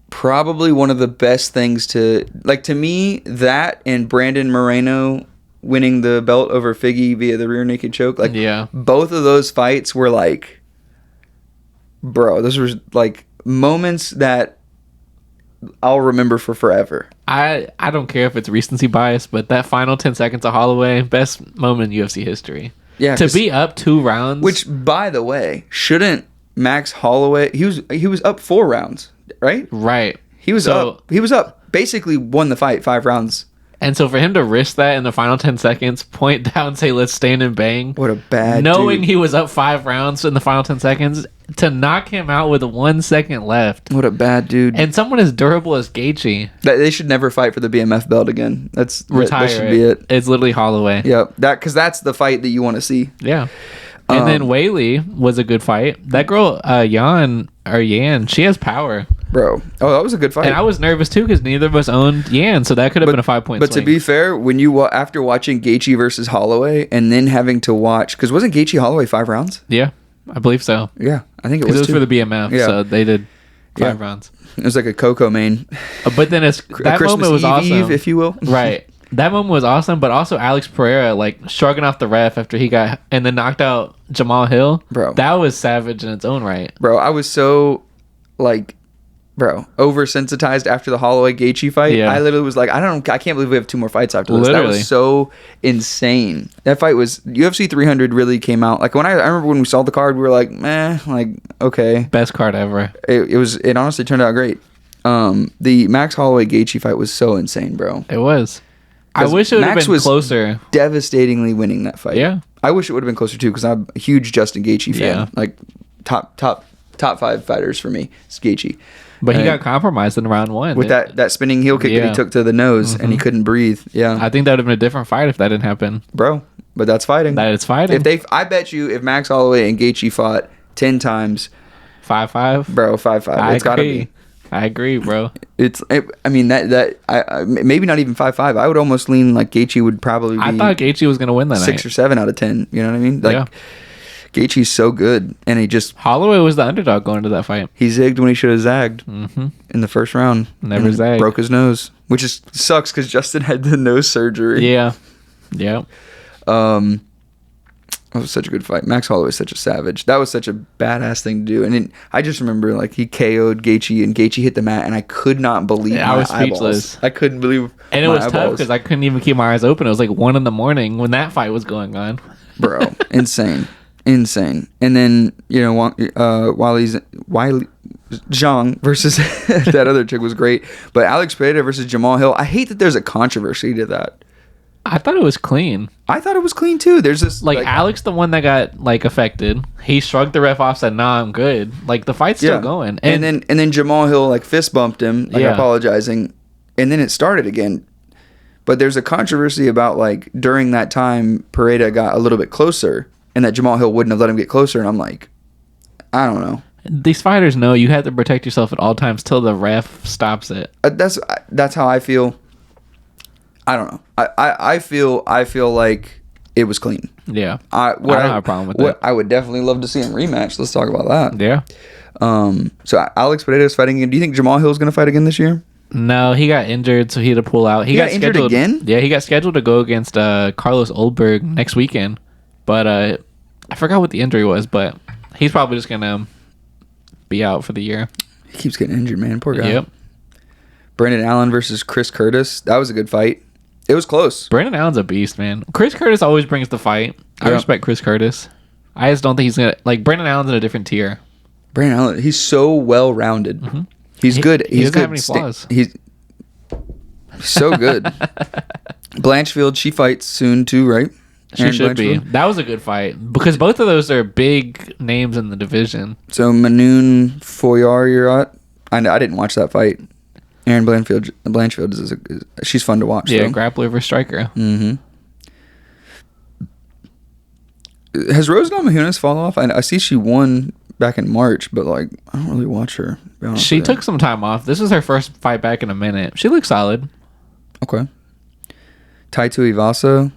probably one of the best things to... Like, to me, that and Brandon Moreno winning the belt over Figgy via the rear naked choke. Like, both of those fights were, like... Bro, those were, like, moments that I'll remember for forever. I don't care if it's recency bias, but that final 10 seconds of Holloway, best moment in UFC history. Yeah, to be up 2 rounds. Which, by the way, shouldn't Max Holloway? He was up 4 rounds, right? Right. He was up. Basically, won the fight 5 rounds. And so for him to risk that in the final 10 seconds, point down, say, let's stand and bang. What a bad knowing dude. He was up 5 rounds in the final 10 seconds, to knock him out with 1 second left. What a bad dude. And someone as durable as Gaethje. They should never fight for the BMF belt again. That should be it. It's literally Holloway. Yeah, because that's the fight that you want to see. Yeah. And then Whaley was a good fight. That girl, Yan, she has power. Bro. Oh, that was a good fight. And I was nervous too because neither of us owned Yan, so that could have been a 5-point swing. But to be fair, when you after watching Gaethje versus Holloway and then having to watch, because wasn't Gaethje Holloway 5 rounds? Yeah, I believe so. Yeah, I think it was. It was too. for the BMF, so they did 5 rounds. It was like a Coco main. But then that moment was awesome, if you will. Right. That moment was awesome, but also Alex Pereira like shrugging off the ref after he got and then knocked out Jamal Hill. Bro, that was savage in its own right. Bro, I was so oversensitized after the Holloway Gaethje fight. Yeah. I literally was like, I can't believe we have 2 more fights after this. Literally. That was so insane. That fight was UFC 300 really came out. Like I remember when we saw the card, we were like, okay, best card ever. It honestly turned out great. The Max Holloway Gaethje fight was so insane, bro. It was. I wish it would have been closer. Devastatingly winning that fight. Yeah. I wish it would have been closer too because I'm a huge Justin Gaethje fan. Yeah. Like top 5 fighters for me is Gaethje. But he got compromised in round 1 with that spinning heel kick that he took to the nose, and he couldn't breathe. Yeah, I think that would have been a different fight if that didn't happen, bro. But that's fighting. That is fighting. I bet you if Max Holloway and Gaethje fought 10 times, 5-5, bro, 5-5. It's gotta be. I agree, bro. I mean I maybe not even 5-5. I would almost lean like Gaethje would probably be. I thought Gaethje was gonna win that 6 or 7 out of 10. You know what I mean? Like, yeah. Gaethje's so good, and he just Holloway was the underdog going into that fight. He zigged when he should have zagged in the first round. Never zagged. Broke his nose, which sucks because Justin had the nose surgery. Yeah. It was such a good fight. Max Holloway is such a savage. That was such a badass thing to do. And I just remember like he KO'd Gaethje and Gaethje hit the mat, and I could not believe my I was speechless. Eyeballs. I couldn't believe. And it was tough because I couldn't even keep my eyes open. It was like 1 a.m. when that fight was going on. Bro, insane. And then Wiley Zhang versus that other chick was great. But Alex Pereira versus Jamal Hill. I hate that there's a controversy to that. I thought it was clean. I thought it was clean too. There's this like Alex, the one that got like affected. He shrugged the ref off, said, "Nah, I'm good." Like the fight's still going. And then Jamal Hill like fist bumped him, like apologizing, and then it started again. But there's a controversy about like during that time Pereira got a little bit closer, and that Jamal Hill wouldn't have let him get closer. And I'm like, I don't know. These fighters know you have to protect yourself at all times till the ref stops it. That's how I feel. I don't know. I feel like it was clean. Yeah. I don't have a problem with that. I would definitely love to see him rematch. Let's talk about that. Yeah. So Alex Pereira is fighting again. Do you think Jamal Hill is going to fight again this year? No, he got injured, so he had to pull out. He got injured scheduled again? Yeah, he got scheduled to go against Carlos Oldberg next weekend. But I forgot what the injury was, but he's probably just going to be out for the year. He keeps getting injured, man. Poor guy. Yep. Brandon Allen versus Chris Curtis. That was a good fight. It was close. Brandon Allen's a beast, man. Chris Curtis always brings the fight. I respect Chris Curtis. I just don't think he's going to... Like, Brandon Allen's in a different tier. Brandon Allen, he's so well-rounded. Mm-hmm. He's good. He doesn't have any flaws. So good. Blanchfield, she fights soon too, right? She Erin should be. Blanchfield? That was a good fight because both of those are big names in the division. So Manoon Foyariot. I didn't watch that fight. Erin Blanchfield she's fun to watch. Yeah, though. grappler versus striker. Mm-hmm. Has Rose Namajunas fallen off? I see she won back in March, but like I don't really watch her. to be honest She with you. took some time off. This is her first fight back in a minute. She looks solid. Okay. Tai Tuivasa.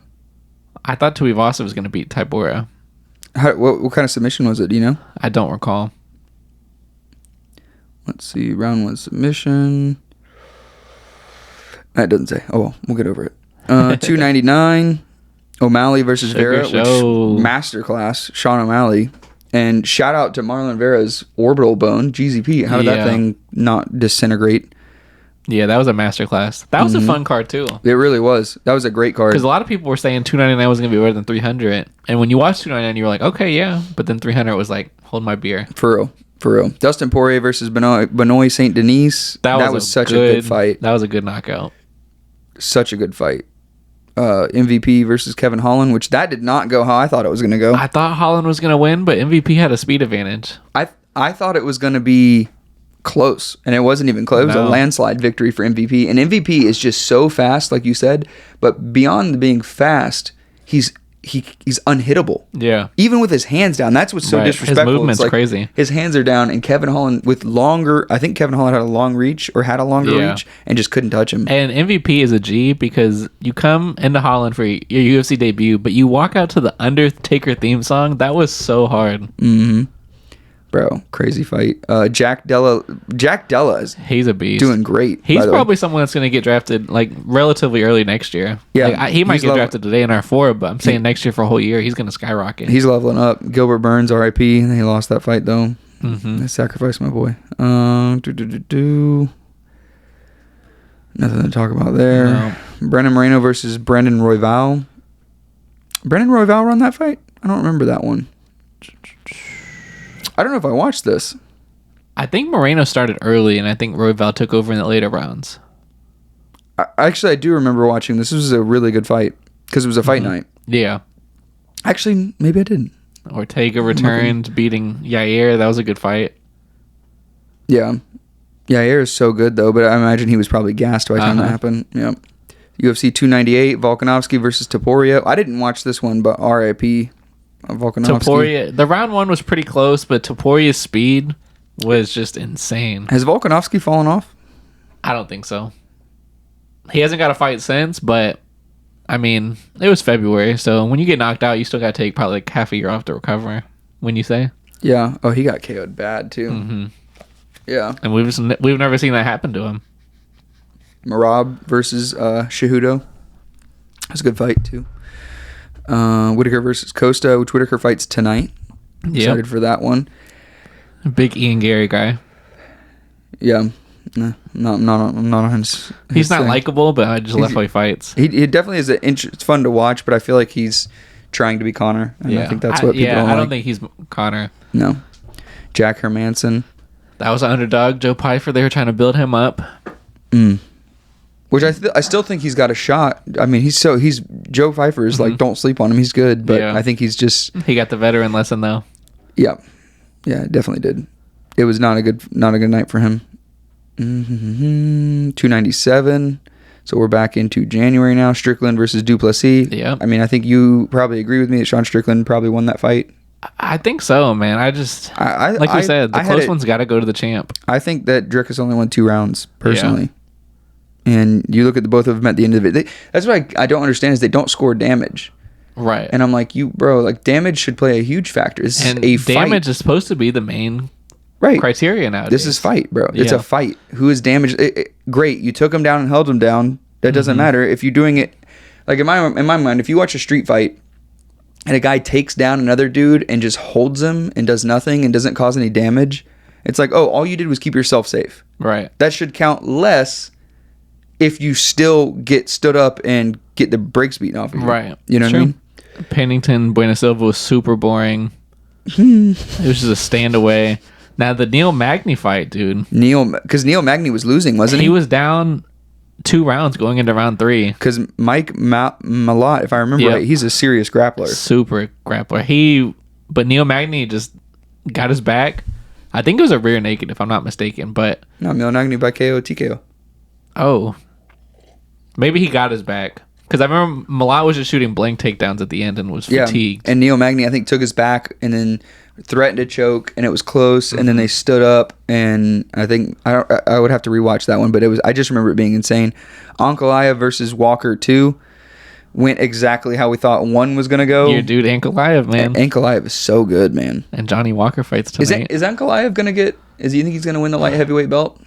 I thought Tuivasa was going to beat Tybura. What kind of submission was it? Do you know? I don't recall. Let's see. Round 1 submission. That doesn't say. Oh, well, we'll get over it. 299. O'Malley versus Sugar Vera, show. which masterclass. Sean O'Malley. And shout out to Marlon Vera's orbital bone, GZP. How did that Yeah. thing not disintegrate? Yeah, that was a masterclass. That was a fun card too. It really was. That was a great card. Because a lot of people were saying 299 was going to be better than 300. And when you watched 299, you were like, okay, yeah. But then 300 was like, hold my beer. For real. For real. Dustin Poirier versus Benoit St. Denis. That was such a good fight. That was a good knockout. Such a good fight. MVP versus Kevin Holland, which that did not go how I thought it was going to go. I thought Holland was going to win, but MVP had a speed advantage. I thought it was going to be close, and it wasn't even close. It was a No. landslide victory for MVP. And MVP is just so fast, like you said, but beyond being fast, he's unhittable. Yeah. Even with his hands down, that's what's so Right. His disrespectful. movement's It's like crazy. His hands are down, and Kevin Holland with longer. I think Kevin Holland had a long reach or had a longer Yeah. reach and just couldn't touch him. And MVP is a G because you come into Holland for your UFC debut, but you walk out to the Undertaker theme song. That was so hard. Bro, crazy fight. Jack Della is He's a beast. doing great. He's by the way. probably someone that's going to get drafted like relatively early next year. Yeah, Like, he might he's get level- drafted today in R4, but I'm saying next year for a whole year, he's going to skyrocket. He's leveling up. Gilbert Burns, RIP. He lost that fight though. Mm-hmm. I sacrificed my boy. Nothing to talk about there. No. Brendan Moreno versus Brendan Royval. Brendan Royval run that fight? I don't remember that one. I don't know if I watched this. I think Moreno started early, and I think Royval took over in the later rounds. Actually, I do remember watching. This was a really good fight because it was a fight night. Yeah. Actually, maybe I didn't. Ortega returned, beating Yair. That was a good fight. Yeah. Yair is so good, though, but I imagine he was probably gassed by the time that happened. Yeah. UFC 298, Volkanovski versus Topuria. I didn't watch this one, but RIP Volkanovski. Topuria, the round one was pretty close, but Topuria's speed was just insane. Has Volkanovski fallen off? I don't think so. He hasn't got a fight since, but I mean, it was February, so when you get knocked out, you still got to take probably like half a year off to recover. When you say, Yeah. Oh, he got KO'd bad, too. Mm-hmm. Yeah. and we've never seen that happen to him. Marab versus Cejudo. That's a good fight, too. Whitaker versus Costa, which Whitaker fights tonight. Excited for that one. Big Ian Gary guy. Yeah. Nah, not on his He's not thing. likable, but I just love how he fights. He definitely is it's fun to watch, but I feel like he's trying to be Connor. And I think that's what people don't I don't like. think he's Connor. No. Jack Hermanson. That was an underdog. Joe Pyfer, they were trying to build him up. Which I still think he's got a shot. I mean, he's Joe Pfeiffer is like, don't sleep on him. He's good, but Yeah. I think he's just He got the veteran lesson though. yeah, definitely did. It was not a good night for him. 297. So we're back into January now. Strickland versus Duplessis. Yeah. I mean, I think you probably agree with me that Sean Strickland probably won that fight. I think so, man. I just like you said, the close ones got to go to the champ. I think that Drickus only won 2 rounds personally. And you look at the both of them at the end of it. That's what I don't understand is they don't score damage. Right. And I'm like, like damage should play a huge factor. This And is a damage fight. is supposed to be the main Right. criteria nowadays. This is fight, bro. It's Yeah. a fight. Who is damaged? Great. You took him down and held him down. That doesn't matter. If you're doing it, like in my mind, if you watch a street fight and a guy takes down another dude and just holds him and does nothing and doesn't cause any damage, it's like, oh, all you did was keep yourself safe. Right. That should count less if you still get stood up and get the brakes beaten off of you. Right. You know what I Sure. mean? Pennington Buena Silva was super boring. It was just a stand away. Now the Neil Magny fight, dude. Because Neil Magny was losing, wasn't he? He was down 2 rounds going into round 3. Because Mike Malott, if I remember Yep. right, he's a serious grappler. Super grappler. But Neil Magny just got his back. I think it was a rear naked, if I'm not mistaken. But No, Milnagny by KO TKO. oh, maybe he got his back. Because I remember Malott was just shooting blank takedowns at the end and was fatigued. And Neil Magny, I think, took his back and then threatened to choke, and it was close. And then they stood up, and I think I would have to rewatch that one, but I just remember it being insane. Ankalaev versus Walker 2 went exactly how we thought 1 was gonna go. Your dude Ankalaev, man. Ankalaev is so good, man. And Johnny Walker fights tonight. Is Ankalaev gonna get? Do you think he's gonna win the light heavyweight belt?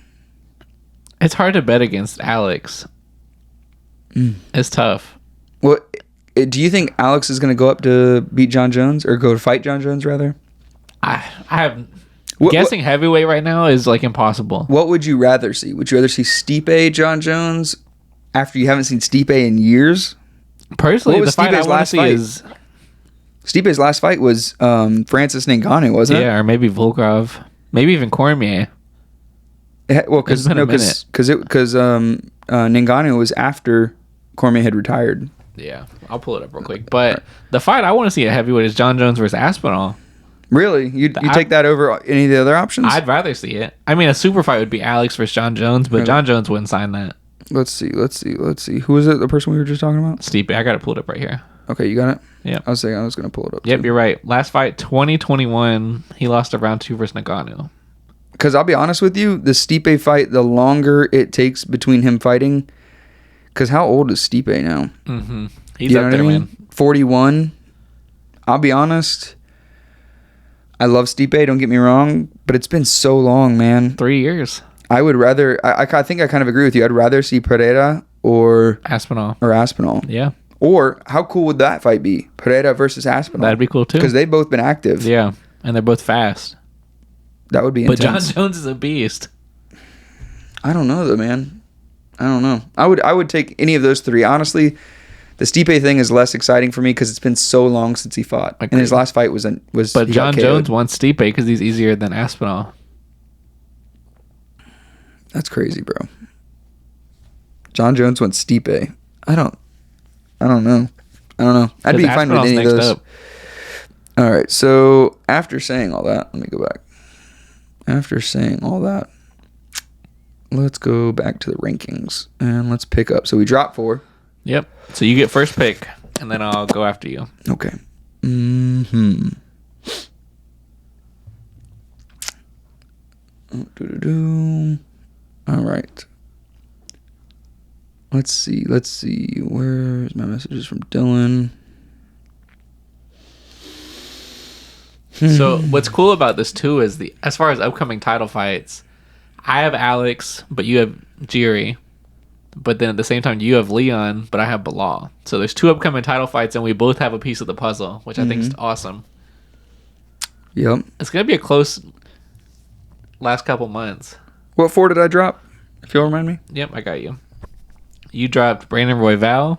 It's hard to bet against Alex. It's tough. Well, do you think Alex is gonna go up to beat John Jones or go to fight John Jones rather? I have guessing heavyweight right now is like impossible. What would you rather see? Would you rather see Stipe John Jones after you haven't seen Stipe in years? Personally, What the was fight I Stipe's want to last see fight? is Stipe's last fight was Francis Ngannou, wasn't it? or maybe Volkov, maybe even Cormier. Well, It's been a minute. because Ngannou was after Cormier had retired. Yeah, I'll pull it up real quick. But the fight I want to see at heavyweight is John Jones versus Aspinall. Really, you take that over any of the other options? I'd rather see it. I mean, a super fight would be Alex versus John Jones, but John Jones wouldn't sign that. Let's see. Who is it? The person we were just talking about? Stipe, I got it pulled up right here. Okay, you got it. Yeah. I was saying I was gonna pull it up. Yep, you're right. Last fight, 2021. He lost to round 2 versus Ngannou. Because I'll be honest with you, the Stipe fight, the longer it takes between him fighting. Because how old is Stipe now? Mm-hmm. He's up there, man. 41. I'll be honest. I love Stipe, don't get me wrong, but it's been so long, man. 3 years. I would rather, I think I kind of agree with you. I'd rather see Pereira or Aspinall. Aspinall. Yeah, Or how cool would that fight be? Pereira versus Aspinall. that'd be cool too. Because they've both been active. Yeah, and they're both fast. That would be But intense. John Jones is a beast. I don't know though, man. I don't know. I would take any of those 3. Honestly, the Stipe thing is less exciting for me because it's been so long since he fought. Agreed. And his last fight was But he John got KO'd. Jones wants Stipe because he's easier than Aspinall. That's crazy, bro. John Jones wants Stipe. I don't know. I'd be fine with Aspinall's any of next those. up. All right. So after saying all that, let me go back. After saying all that, let's go back to the rankings and let's pick up. So we dropped 4. Yep. So you get first pick, and then I'll go after you. Okay. All right. Let's see. Where's my messages from Dylan? So what's cool about this too is as far as upcoming title fights, I have Alex, but you have Jiri. But then at the same time, you have Leon, but I have Bilal. So there's 2 upcoming title fights, and we both have a piece of the puzzle, which I think is awesome. Yep. It's gonna be a close last couple months. What 4 did I drop? If you'll remind me. Yep, I got you. You dropped Brandon Royval,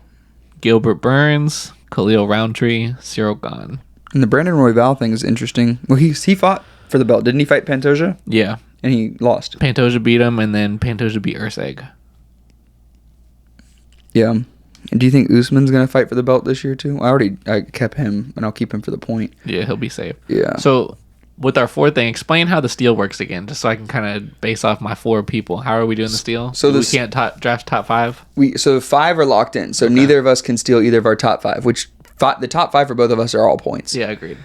Gilbert Burns, Khalil Roundtree, Cyril Gahn. And the Brandon Royval thing is interesting. Well, he fought for the belt, didn't he? Fight Pantoja, Yeah, and he lost. Pantoja beat him, and then Pantoja beat Urseg. Yeah. And do you think Usman's gonna fight for the belt this year too? I kept him, and I'll keep him for the point. Yeah, he'll be safe. Yeah. So with our 4th thing, explain how the steal works again, just so I can kind of base off my 4 people. How are we doing the steal? So we this- can't draft top 5. So 5 are locked in. So neither of us can steal either of our top 5. Which the top 5 for both of us are all points. Yeah, agreed.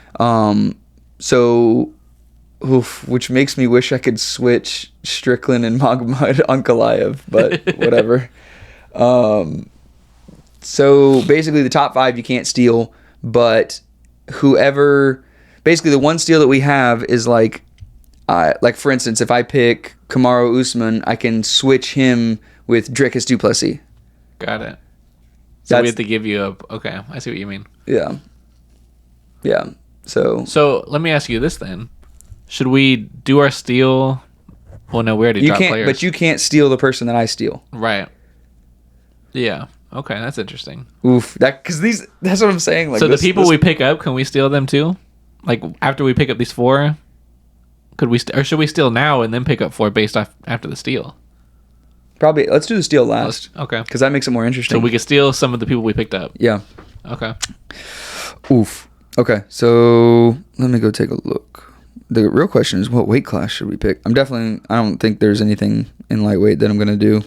So, which makes me wish I could switch Strickland and Magomed Ankalaev, but whatever. So basically, the top 5 you can't steal, but whoever, basically the one steal that we have is like for instance, if I pick Kamaru Usman, I can switch him with Dricus du Plessis. Got it. So we have to give you a... Okay, I see what you mean. Yeah. Yeah. So let me ask you this then. Should we do our steal... Well, no, we already dropped players. But you can't steal the person that I steal. Right. Yeah. Okay, that's interesting. Oof. That's what I'm saying. Like, so the people we pick up, can we steal them too? Like after we pick up these 4, could we or should we steal now and then pick up 4 based off after the steal? Probably. Let's do the steal last. Okay. Because that makes it more interesting. So we can steal some of the people we picked up. Yeah. Okay. Oof. Okay. So let me go take a look. The real question is, what weight class should we pick? I don't think there's anything in lightweight that I'm going to do.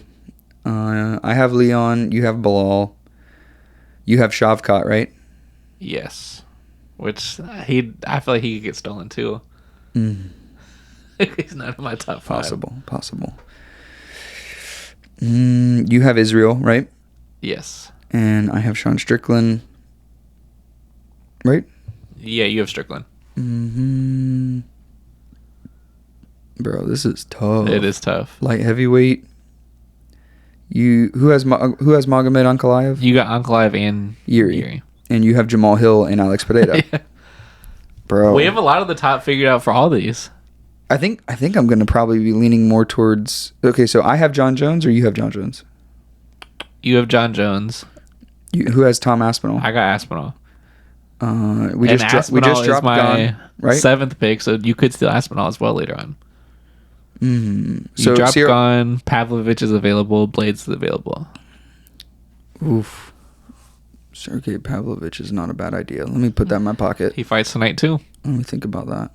I have Leon. You have Bilal. You have Shavkat, right? Yes. Which I feel like he could get stolen too. He's not in my top 5. Possible. You have Israel, right? Yes. And I have Sean Strickland, right? Yeah, you have Strickland. Bro, this is tough. It is tough. Light heavyweight. Who has Magomed Ankalaev? You got Ankalaev and Yuri. And you have Jamal Hill and Alex Pereira. Yeah. Bro, We have a lot of the top figured out for all these. I think I'm gonna probably be leaning more towards. Okay, so I have John Jones, or you have John Jones. You have John Jones. Who has Tom Aspinall? I got Aspinall. We just dropped my Gon, right? 7th pick, so you could steal Aspinall as well later on. You So dropped Sierra- Gon, Pavlovich is available, Blades is available. Oof. Sergey Pavlovich is not a bad idea. Let me put that in my pocket. He fights tonight too. Let me think about that.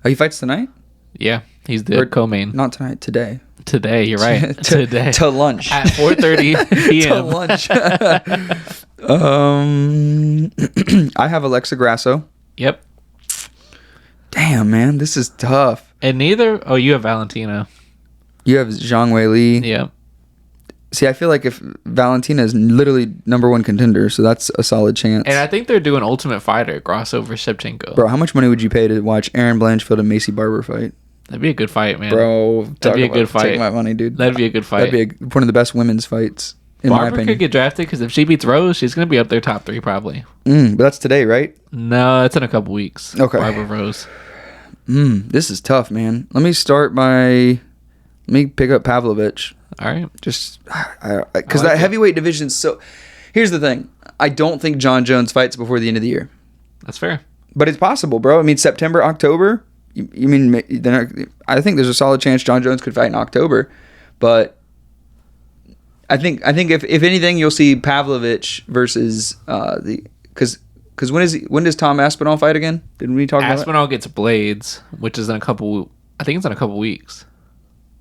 Oh, he fights tonight? Yeah, he's the co-main. Not tonight. Today. Today, you're right. Today. To lunch. At 4:30 To p.m. lunch. I have Alexa Grasso. Yep. Damn, man, this is tough. And neither... Oh, you have Valentina. You have Zhang Wei Li. Yep. See, I feel like if Valentina is literally #1 contender, so that's a solid chance. And I think they're doing Ultimate Fighter, Grasso versus Shevchenko. Bro, how much money would you pay to watch Aaron Blanchfield and Macy Barber fight? That'd be a good fight, man. Bro, That'd be a good fight. Take my money, dude. That'd be a good fight. That'd be one of the best women's fights, in my Barber opinion. could get drafted because if she beats Rose, she's going to be up there top 3 probably. But that's today, right? No, it's in a couple weeks. Okay. Barber Rose. This is tough, man. Let me pick up Pavlovich. All right. Just because that heavyweight division's so. Here's the thing. I don't think John Jones fights before the end of the year, That's fair. but it's possible, bro. I mean, September, October. You mean I think there's a solid chance John Jones could fight in October, but I think if anything, you'll see Pavlovich versus because when does Tom Aspinall fight again? Didn't we talk about that? Aspinall gets Blades, which is in a couple. I think it's in a couple weeks.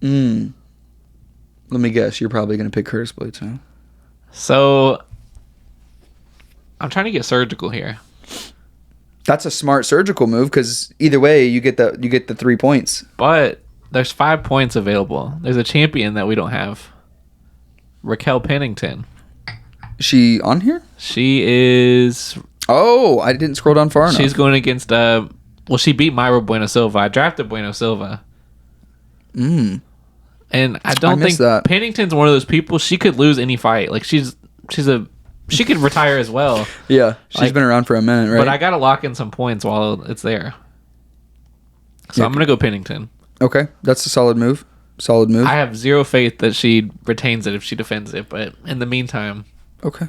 Let me guess. You're probably going to pick Curtis Blades, huh? So I'm trying to get surgical here. That's a smart surgical move because either way, you get the 3 points. But there's 5 points available. There's a champion that we don't have. Raquel Pennington. Is she on here? She is. Oh, I didn't scroll down far enough. She's going against. She beat Myra Bueno Silva. I drafted Bueno Silva. And I don't think that. Pennington's one of those people. She could lose any fight. Like she could retire as well. Yeah, she's been around for a minute, right? But I got to lock in some points while it's there. So I'm going to go Pennington. Okay, that's a solid move. I have zero faith that she retains it if she defends it. But in the meantime. Okay,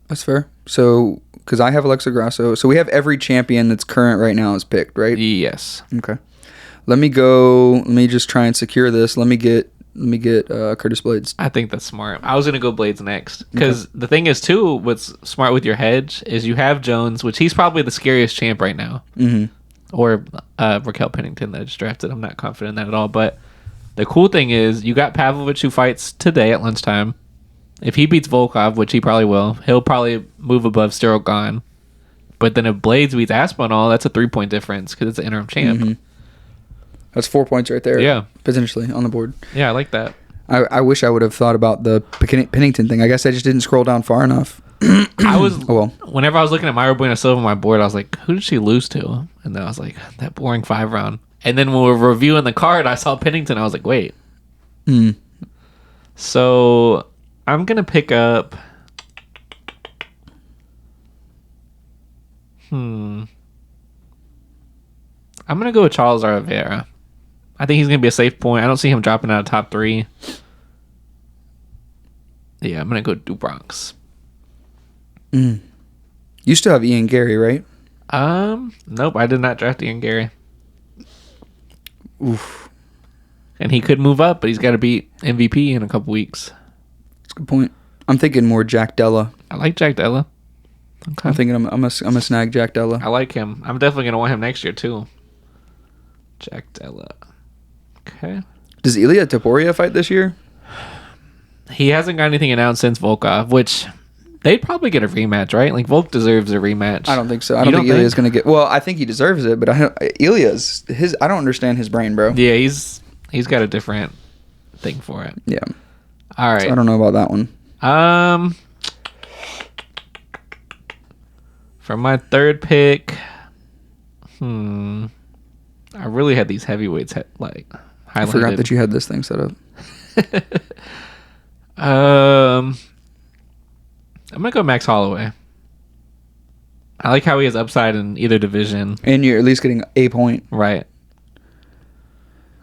that's fair. So, because I have Alexa Grasso. So we have every champion that's current right now is picked, right? Yes. Okay. Let me just try and secure this. Let me get Curtis Blades. I think that's smart. I was going to go Blades next. Because the thing is, too, what's smart with your hedge is you have Jones, which he's probably the scariest champ right now. Or Raquel Pennington that I just drafted. I'm not confident in that at all. But the cool thing is you got Pavlovich who fights today at lunchtime. If he beats Volkov, which he probably will, he'll probably move above Cyril Gahn. But then if Blades beats Aspinall, that's a 3-point difference because it's an interim champ. That's 4 points right there. Yeah. Potentially on the board. Yeah, I like that. I wish I would have thought about the Pennington thing. I guess I just didn't scroll down far enough. I was well. Whenever I was looking at Myra Bueno Silva on my board, I was like, who did she lose to? And then I was like, that boring 5-round. And then when we were reviewing the card, I saw Pennington. I was like, wait. So I'm going to pick up... I'm going to go with Charles Oliveira. I think he's going to be a safe point. I don't see him dropping out of top 3. Yeah, I'm going to go Dubronx. You still have Ian Gary, right? Nope, I did not draft Ian Gary. Oof. And he could move up, but he's got to beat MVP in a couple weeks. That's a good point. I'm thinking more Jack Della. I like Jack Della. Okay. I'm thinking I'm gonna snag Jack Della. I like him. I'm definitely going to want him next year, too. Jack Della. Okay. Does Ilya Taporia fight this year? He hasn't got anything announced since Volkov, which they'd probably get a rematch, right? Like, Volk deserves a rematch. I don't think so. I don't think Ilya's gonna get. Well, I think he deserves it, but Ilya's his. I don't understand his brain, bro. Yeah, he's got a different thing for it. Yeah. All right. So I don't know about that one. For my third pick, I really had these heavyweights highlighted. I forgot that you had this thing set up. I'm gonna go Max Holloway. I like how he has upside in either division. And you're at least getting a point. Right.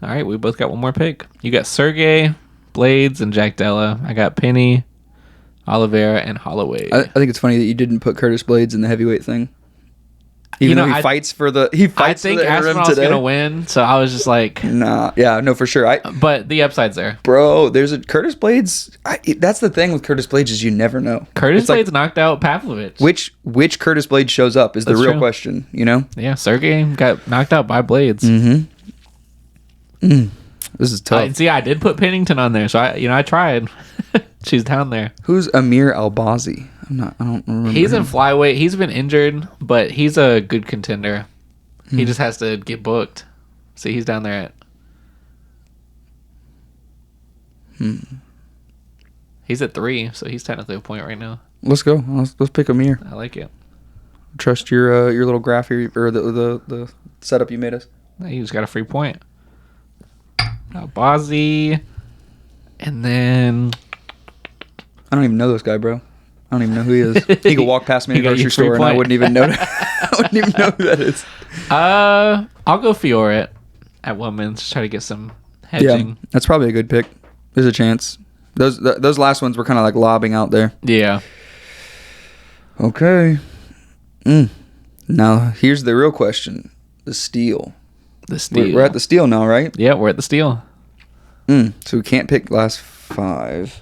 All right, we both got one more pick. You got Sergey, Blades, and Jack Della. I got Penny, Oliveira, and Holloway. I think it's funny that you didn't put Curtis Blades in the heavyweight thing. Even though he fights for the I think Aspinall's gonna win, so I was just like, nah, yeah, no, for sure. But the upside's there, bro. There's a Curtis Blades. That's the thing with Curtis Blades is you never know. Curtis Blades knocked out Pavlovich. Which Curtis Blades shows up is the real question. You know? Yeah, Sergey got knocked out by Blades. Mm-hmm. This is tough. See, I did put Pennington on there, so I tried. She's down there. Who's Amir Albazi? I don't remember. He's in flyweight. He's been injured, but he's a good contender. He just has to get booked. See, he's down there He's at 3, so he's technically a point right now. Let's go. Let's pick Amir. I like it. Trust your little graph here, or the setup you made us. He just got a free point. Albazi, and then I don't even know this guy, bro. I don't even know who he is. He could walk past me in a grocery store and I wouldn't even know. I wouldn't even know who that is. I'll go Fiore at women's. Try to get some hedging. Yeah, that's probably a good pick. There's a chance. Those last ones were kind of like lobbing out there. Yeah. Okay. Now here's the real question: the steal. The steal. We're at the steal now, right? Yeah, we're at the steal. So we can't pick last 5.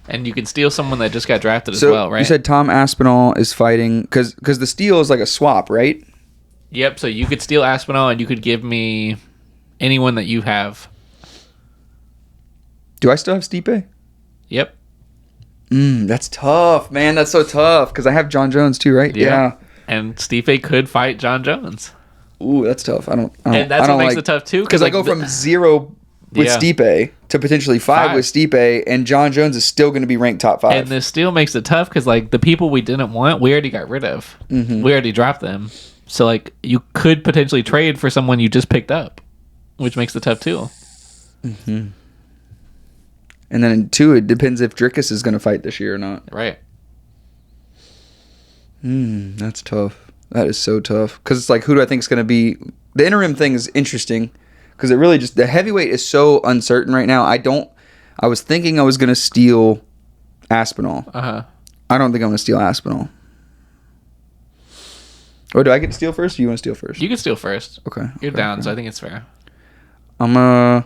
And you can steal someone that just got drafted as well, right? You said Tom Aspinall is fighting because the steal is like a swap, right? Yep. So you could steal Aspinall, and you could give me anyone that you have. Do I still have Stipe? Yep. That's tough, man. That's so tough because I have John Jones too, right? Yeah. And Stipe could fight John Jones. Ooh, that's tough. And that's what makes it tough too. Because I go from 0 with Stipe to potentially 5 with Stipe, and John Jones is still going to be ranked top 5. And this still makes it tough because like the people we didn't want, we already got rid of. We already dropped them. So like you could potentially trade for someone you just picked up, which makes it tough too. And then in 2, it depends if Drickus is going to fight this year or not. Right. That's tough. That is so tough. Because it's like, who do I think is going to be... The interim thing is interesting because it really just... The heavyweight is so uncertain right now. I was thinking I was going to steal Aspinall. I don't think I'm going to steal Aspinall. Or do I get to steal first or you want to steal first? You can steal first. Okay. You're down, so I think it's fair. I'm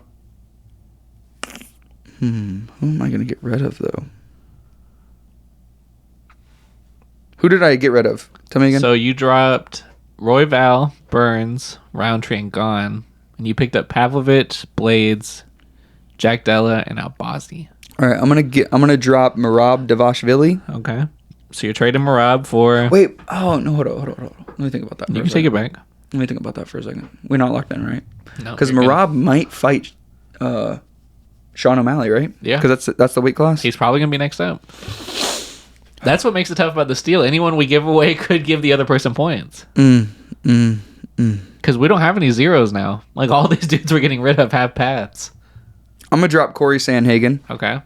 who am I going to get rid of, though? Who did I get rid of? Tell me again. So you dropped Royval, Burns, Roundtree, and Gone. And you picked up Pavlovich, Blades, Jack Della, and Albazi. All right, I'm gonna drop Merab Davashvili. Okay. So you're trading Merab for... Wait. Oh, no, hold on. Let me think about that. You can take it back. Let me think about that for a second. We're not locked in, right? No. Because Merab might fight Sean O'Malley, right? Yeah. Because that's the weight class. He's probably going to be next up. That's what makes it tough about the steal. Anyone we give away could give the other person points. Because we don't have any zeros now. Like, all these dudes we're getting rid of have paths. I'm going to drop Corey Sandhagen. Okay.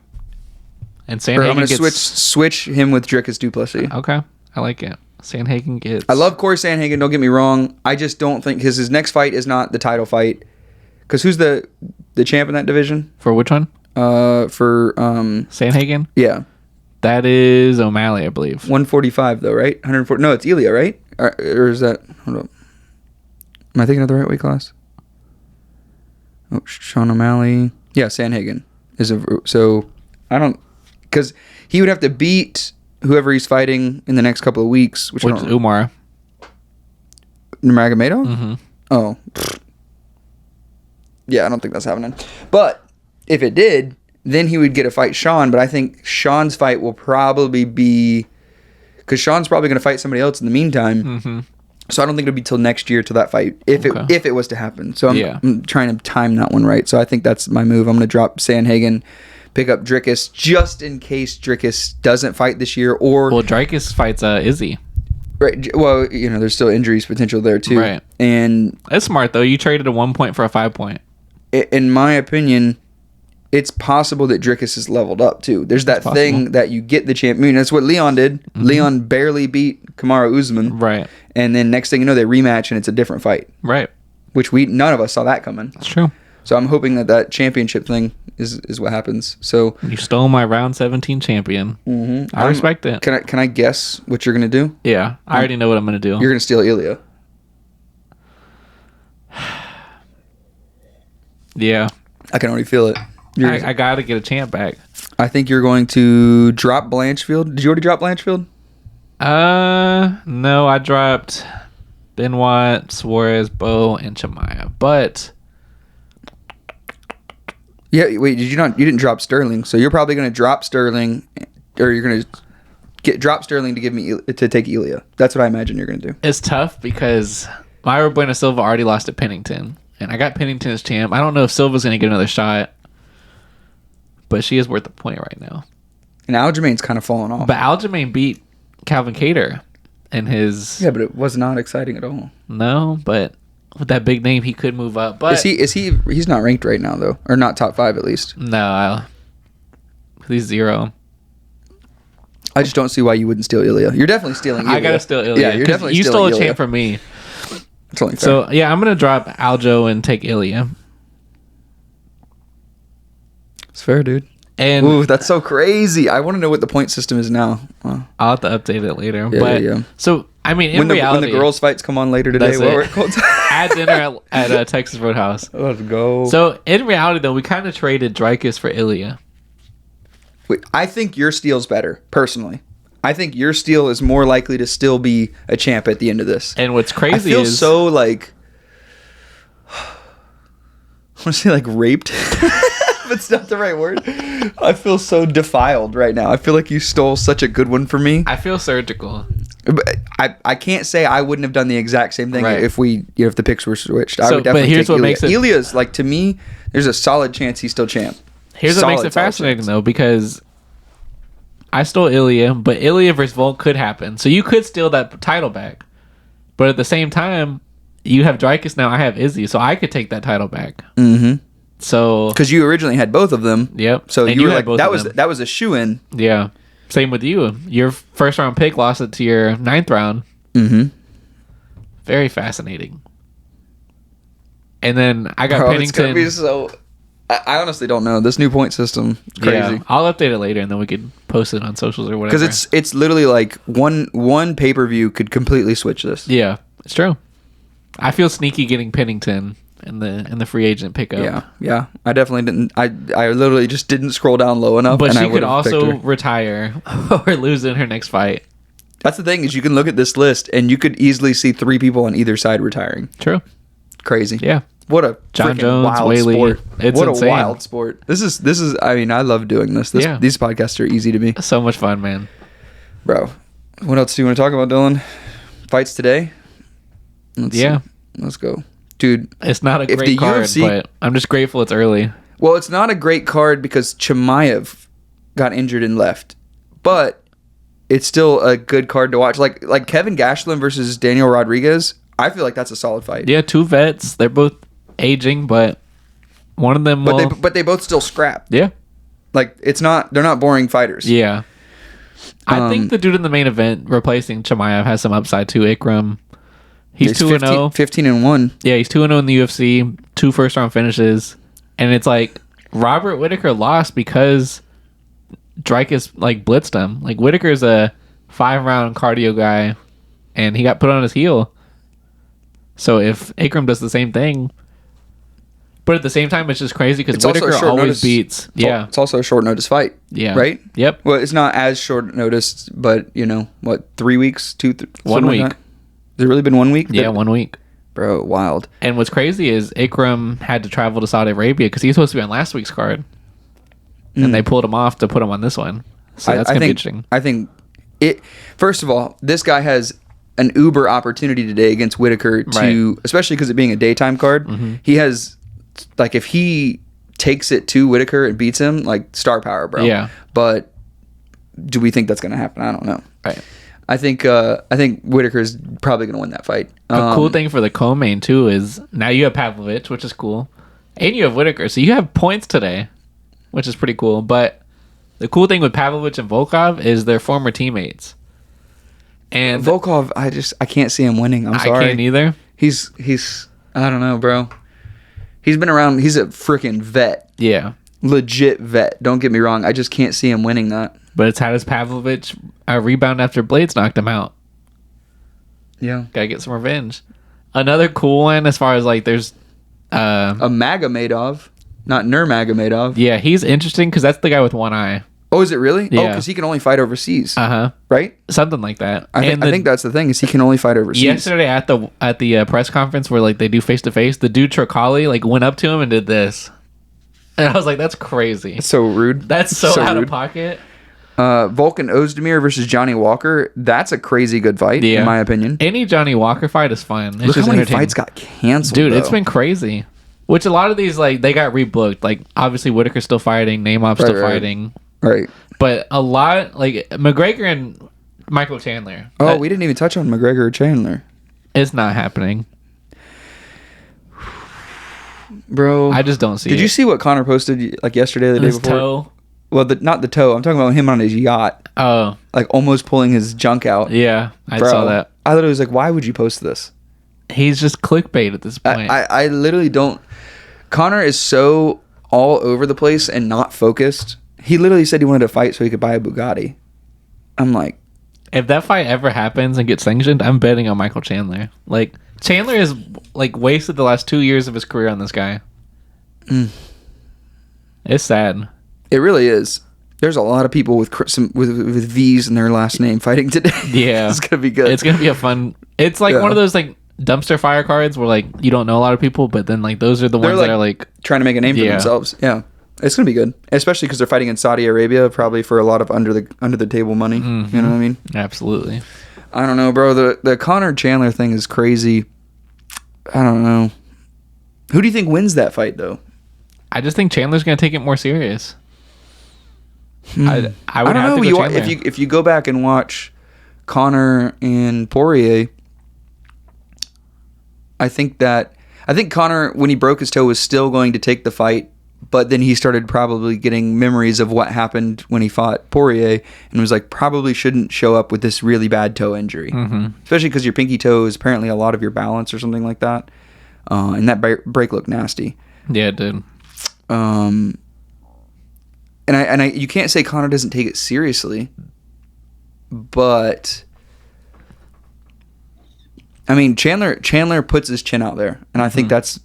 And Or I'm Sandhagen going to gets... switch him with Drickus Duplessis. Okay. I like it. Sandhagen gets... I love Corey Sandhagen, don't get me wrong. I just don't think his next fight is not the title fight. Because who's the champ in that division? For which one? Sandhagen? Yeah. That is O'Malley, I believe. 145 though, right? 140. No, it's Ilya, right? Or is that... Hold up. Am I thinking of the right weight class? Oh, Sean O'Malley. Yeah, Sanhagen is so I don't because he would have to beat whoever he's fighting in the next couple of weeks, which is Umar. Nurmagomedov? Mm-hmm. Oh, yeah, I don't think that's happening. But if it did, then he would get to fight Sean. But I think Sean's fight will probably be because Sean's probably going to fight somebody else in the meantime. Mm-hmm. So I don't think it'll be till next year till that fight if it was to happen. So I'm trying to time that one right. So I think that's my move. I'm going to drop Sanhagen, pick up Dricus just in case Dricus doesn't fight this year or Dricus fights Izzy. Right. Well, there's still injuries potential there too. Right. And it's smart though. You traded a 1 point for a 5 point. In my opinion, it's possible that Dricus is leveled up too. There's that thing that you get the champion. That's what Leon did. Mm-hmm. Leon barely beat Kamaru Usman. Right. And then next thing you know, they rematch and it's a different fight. Right. Which none of us saw that coming. That's true. So I'm hoping that championship thing is what happens. So you stole my round 17 champion. Mm-hmm. I respect it. Can I guess what you're gonna do? Yeah, I already know what I'm gonna do. You're gonna steal Ilya. Yeah. I can already feel it. I gotta get a champ back. I think you're going to drop Blanchfield. Did you already drop Blanchfield? No, I dropped Benoit, Suarez, Bo, and Chimaev. But yeah, wait, you didn't drop Sterling. So you're probably going to drop Sterling, or you're going to drop Sterling to take Ilya. That's what I imagine you're going to do. It's tough because Myra Bueno Silva already lost at Pennington, and I got Pennington as champ. I don't know if Silva's going to get another shot, but she is worth a point right now. And Aljamain's kind of fallen off. But Aljamain beat Calvin Kattar in his... Yeah, but it was not exciting at all. No, but with that big name, he could move up. But he's not ranked right now, though. Or not top 5, at least. No, he's 0. I just don't see why you wouldn't steal Ilya. You're definitely stealing Ilya. I gotta steal Ilya. Yeah, you're definitely you stealing stole a Ilya. champ from me. It's only fair. So, yeah, I'm going to drop Aljo and take Ilya. It's fair, dude. And ooh, that's so crazy. I want to know what the point system is now. I'll have to update it later. Yeah, but yeah. So I mean, in reality, when the girls' fights come on later today, what were it called? at dinner at Texas Roadhouse. Let's go. So in reality, though, we kind of traded Dricus for Ilya. Wait, I think your steal's better, personally. I think your steal is more likely to still be a champ at the end of this. And what's crazy I feel is so like I want to say like raped. It's not the right word. I feel so defiled right now. I feel like you stole such a good one for me. I feel surgical. But I can't say I wouldn't have done the exact same thing right. if if the picks were switched. I So, would definitely but here's take what Ilya. makes it. Ilya's like, to me, there's a solid chance he's still champ. Here's what makes it fascinating though, because I stole Ilya, but Ilya versus Volk could happen. So you could steal that title back, but at the same time, you have Dricus now. I have Izzy, so I could take that title back. Mm-hmm. So because you originally had both of them. Yep. So And you were had like both of them. that was a shoe-in. Yeah. Same with you. Your first round pick lost it to your 9th round. Mm-hmm. Very fascinating. And then I got Bro, it's Pennington. gonna be so. I honestly don't know this new point system. It's crazy. Yeah, I'll update it later, and then we could post it on socials or whatever. Because it's literally like one pay-per-view could completely switch this. Yeah, it's true. I feel sneaky getting Pennington in the free agent pickup. Yeah. I definitely didn't. I literally just didn't scroll down low enough. But and I she could would've picked also her. retire or lose in her next fight. That's the thing, is you can look at this list and you could easily see 3 people on either side retiring. True. Crazy. Yeah. What a John freaking Jones, wild Whaley. sport. It's what insane. a wild sport. This is I mean, I love doing this. Yeah. These podcasts are easy to me. So much fun, man. Bro, what else do you want to talk about, Dylan? Fights today? Let's see. Let's go. Dude, It's not a if great the card, UFC but I'm just grateful it's early. well, it's not a great card because Chimaev got injured and left. But it's still a good card to watch. Like Kevin Gastelum versus Daniel Rodriguez, I feel like that's a solid fight. Yeah, 2 vets. They're both aging, but one of them will... But they both still scrap. Yeah. Like, they're not boring fighters. Yeah. I think the dude in the main event replacing Chimaev has some upside too. Ikram. He's 2-0. 15-1. Yeah, he's 2-0 in the UFC. 2 first-round finishes. And it's like, Robert Whittaker lost because Dricus, like, blitzed him. Like, Whittaker's a 5-round cardio guy, and he got put on his heel. So if Ikram does the same thing... But at the same time, it's just crazy because It's also a Whitaker short always notice. beats. Yeah. It's also a short notice fight. Yeah. Right? Yep. Well, it's not as short notice, but, 3 weeks? 1 1 week. Has it really been 1 week? Yeah, 1 week. Bro, wild. And what's crazy is Ikram had to travel to Saudi Arabia because he's supposed to be on last week's card. And they pulled him off to put him on this one. So that's going to be interesting. I think first of all, this guy has an uber opportunity today against Whitaker especially because it being a daytime card. He has, like, if he takes it to Whitaker and beats him, like, star power, bro. Yeah. But do we think that's going to happen? I don't know. Right. I think Whitaker's probably going to win that fight. The cool thing for the co-main, too, is now you have Pavlovich, which is cool. And you have Whitaker. So you have points today, which is pretty cool. But the cool thing with Pavlovich and Volkov is they're former teammates. And Volkov, I can't see him winning. I'm sorry. I can't either. He's I don't know, bro. He's been around. He's a freaking vet. Yeah. Legit vet. Don't get me wrong. I just can't see him winning that. But it's how does Pavlovich rebound after Blades knocked him out? Yeah. Gotta get some revenge. Another cool one as far as like there's A Magomedov, not Nurmagomedov. yeah, he's interesting because that's the guy with one eye. Oh, is it really? Oh, Yeah. because he can only fight overseas, Uh-huh. right? Something like that. I think that's the thing, is he can only fight overseas. Yesterday at the press conference where like they do face to face, the dude Trocali like went up to him and did this, and I was like, that's crazy. It's so rude. That's so out rude. of pocket. Volkan Ozdemir versus Johnny Walker. That's a crazy good fight, Yeah. in my opinion. Any Johnny Walker fight is fun. It's Look how just many entertaining. fights got canceled, Dude, though. it's been crazy. Which a lot of these like they got rebooked. Like obviously Whitaker's still fighting, Nemav's still right. fighting, right. but a lot like McGregor and Michael Chandler. Oh, we didn't even touch on McGregor or Chandler, It's not happening. bro. I just don't see. Did it. you see what Connor posted like yesterday or the day His before? toe? Well, not the toe. I'm talking about him on his yacht, Oh, like almost pulling his junk out. yeah, I Bro, saw that. I literally was like, why would you post this? He's just clickbait at this point. I literally don't. Connor is so all over the place and not focused. He literally said he wanted to fight so he could buy a Bugatti. I'm like, If that fight ever happens and gets sanctioned, I'm betting on Michael Chandler. Like Chandler has like wasted the last 2 years of his career on this guy. It's sad. it really is. There's a lot of people with with V's in their last name fighting today. Yeah, It's gonna be good. It's gonna be a fun. It's like Yeah. one of those like dumpster fire cards where like you don't know a lot of people, but then like those are the They're, ones like, that are like trying to make a name for Yeah. themselves. Yeah, it's gonna be good, especially because they're fighting in Saudi Arabia, probably for a lot of under the table money. You know what I mean? absolutely. I don't know, bro. The Connor Chandler thing is crazy. I don't know. Who do you think wins that fight, though? I just think Chandler's gonna take it more serious. I would I don't have know. to go Chandler. If you go back and watch Connor and Poirier, I think Connor, when he broke his toe, was still going to take the fight, but then he started probably getting memories of what happened when he fought Poirier and was like, probably shouldn't show up with this really bad toe injury, especially because your pinky toe is apparently a lot of your balance or something like that, and that break looked nasty. Yeah, it did. And I, you can't say Connor doesn't take it seriously, but I mean Chandler puts his chin out there, and I think that's,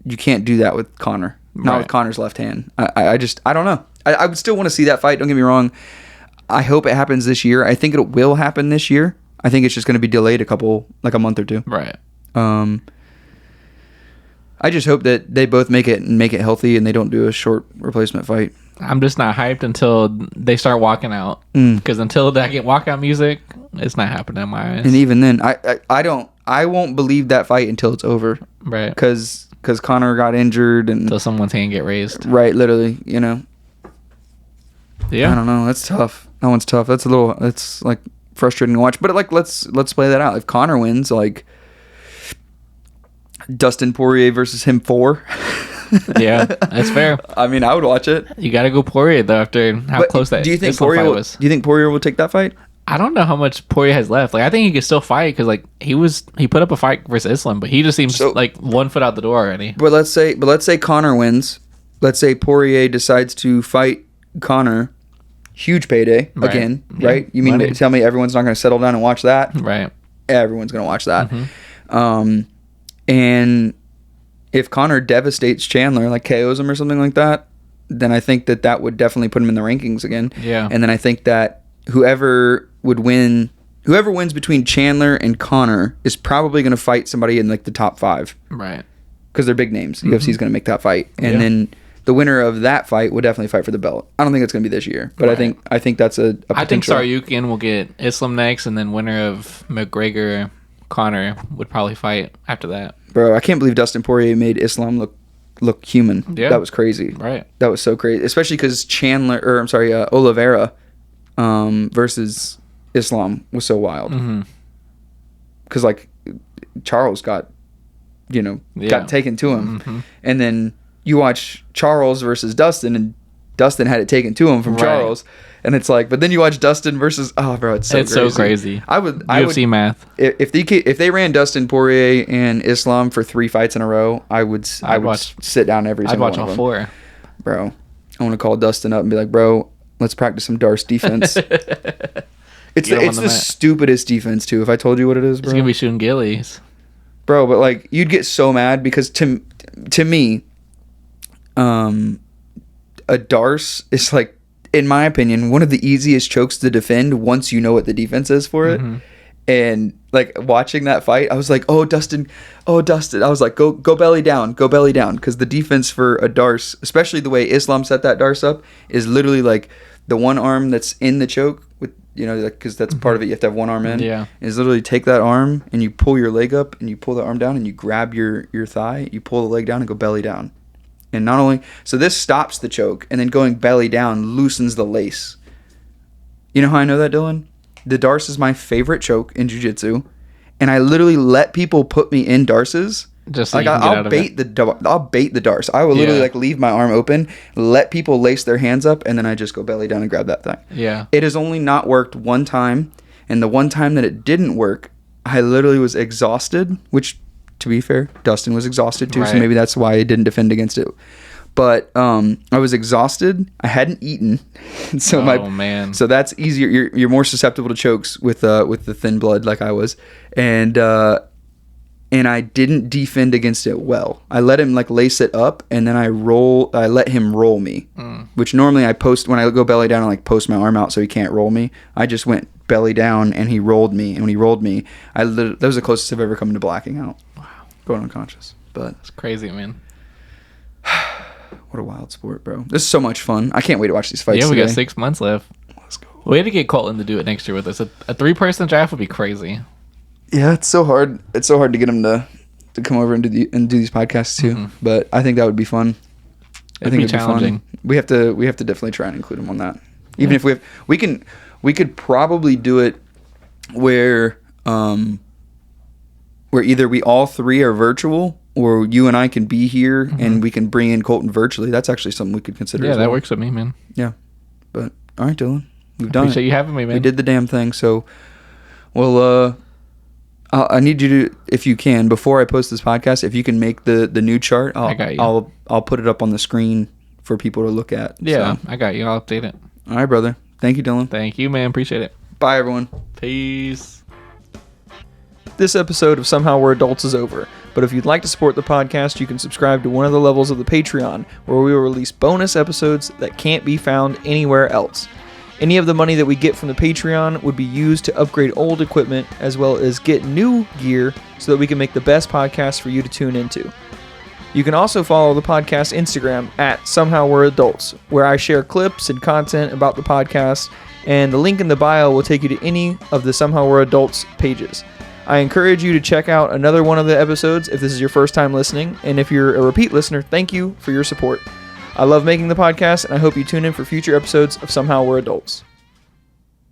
you can't do that with Connor, not with Right. Connor's left hand. I don't know. I would still want to see that fight. Don't get me wrong. I hope it happens this year. I think it will happen this year. I think it's just going to be delayed a month or two. Right. I just hope that they both make it healthy and they don't do a short replacement fight. I'm just not hyped until they start walking out. Because until I get walkout music, it's not happening in my eyes. And even then, I won't believe that fight until it's over. Right. Because Connor got injured and Until someone's hand get raised. right, literally, you know. I Yeah. don't know. That's tough. That one's tough. That's like frustrating to watch. But like, let's play that out. If Connor wins, like Dustin Poirier versus him 4. Yeah, that's fair. I mean, I would watch it. You got to go Poirier though after how But close that do you think Islam Poirier fight will, was. do you think Poirier will take that fight? I don't know how much Poirier has left. Like I think he could still fight because like he put up a fight versus Islam, but he just seems So- like 1 foot out the door already. But let's say Connor wins. Let's say Poirier decides to fight Connor. Huge payday Right. again, Yeah. right? You mean Money. to tell me everyone's not going to settle down and watch that? Right. Everyone's going to watch that. Mm-hmm. And if Connor devastates Chandler, like KOs him or something like that, then I think that would definitely put him in the rankings again. Yeah. And then I think that whoever wins between Chandler and Connor is probably going to fight somebody in like the top 5. Right. Because they're big names. UFC is going to make that fight. And then the winner of that fight would definitely fight for the belt. I don't think it's going to be this year, but Right. I think that's a potential. I think Saryukin will get Islam next, and then winner of McGregor Connor would probably fight after that. Bro, I can't believe Dustin Poirier made Islam look human. Yeah. That was crazy. Right. That was so crazy, especially because Oliveira versus Islam was so wild. Because like Charles got taken to him, and then you watch Charles versus Dustin, and Dustin had it taken to him from Right. Charles, and it's like, but then you watch Dustin versus it's so crazy. I would UFC math. if they ran Dustin Poirier and Islam for 3 fights in a row, I would sit down every I'd single watch one all of them. 4. Bro, I want to call Dustin up and be like, bro, let's practice some Darce defense. It's Get him on the the mat. stupidest defense too. If I told you what it is, bro, He's gonna be shooting gillies. bro. But like, you'd get so mad because to me, a Darce is like, in my opinion, one of the easiest chokes to defend once you know what the defense is for it. And like watching that fight, I was like, oh Dustin. I was like, go belly down, because the defense for a Darce, especially the way Islam set that Darce up, is literally like the one arm that's in the choke with, because that's part of it. You have to have one arm in. Yeah. Is literally take that arm and you pull your leg up and you pull the arm down and you grab your thigh, you pull the leg down and go belly down. And not only so, this stops the choke, and then going belly down loosens the lace. You know how I know that, Dylan? The Darce is my favorite choke in jiu-jitsu, and I literally let people put me in Darces. Just so like you can get out I'll of bait it. I'll bait the Darce. I will literally Yeah. like leave my arm open, let people lace their hands up, and then I just go belly down and grab that thing. Yeah. It has only not worked one time, and the one time that it didn't work, I literally was exhausted, which, to be fair, Dustin was exhausted too, so Right. maybe that's why I didn't defend against it. But I was exhausted. I hadn't eaten, so man. so that's easier. You're more susceptible to chokes with the thin blood, like I was, and I didn't defend against it well. I let him like lace it up, and then I let him roll me, which normally I post when I go belly down. I like post my arm out so he can't roll me. I just went belly down, and he rolled me. And when he rolled me, that was the closest I've ever come to blacking out. Wow, going unconscious. But It's crazy, man. what a wild sport, bro! This is so much fun. I can't wait to watch these fights. Yeah, we got today. 6 months left. Let's go. We had to get Colton to do it next year with us. A 3-person draft would be crazy. Yeah, it's so hard. It's so hard to get him to come over and do these podcasts too. But I think that would be fun. It'd be challenging. We have to definitely try and include him on that. Even if we could probably do it where either we all 3 are virtual, or you and I can be here and we can bring in Colton virtually. That's actually something we could consider. Yeah, as that well. works with me, man. Yeah, but all right, Dylan, we've done Appreciate it. you having me, man. We did the damn thing. So, well, I need you to, if you can, before I post this podcast, if you can make the new chart, I got you. I'll put it up on the screen for people to look at. Yeah, So, I got you. I'll update it. all right, brother. Thank you, Dylan. Thank you, man. Appreciate it. Bye, everyone. Peace. This episode of Somehow We're Adults is over, but if you'd like to support the podcast, you can subscribe to one of the levels of the Patreon, where we will release bonus episodes that can't be found anywhere else. Any of the money that we get from the Patreon would be used to upgrade old equipment, as well as get new gear so that we can make the best podcast for you to tune into. You can also follow the podcast Instagram at Somehow We're Adults, where I share clips and content about the podcast, and the link in the bio will take you to any of the Somehow We're Adults pages. I encourage you to check out another one of the episodes if this is your first time listening, and if you're a repeat listener, thank you for your support. I love making the podcast, and I hope you tune in for future episodes of Somehow We're Adults.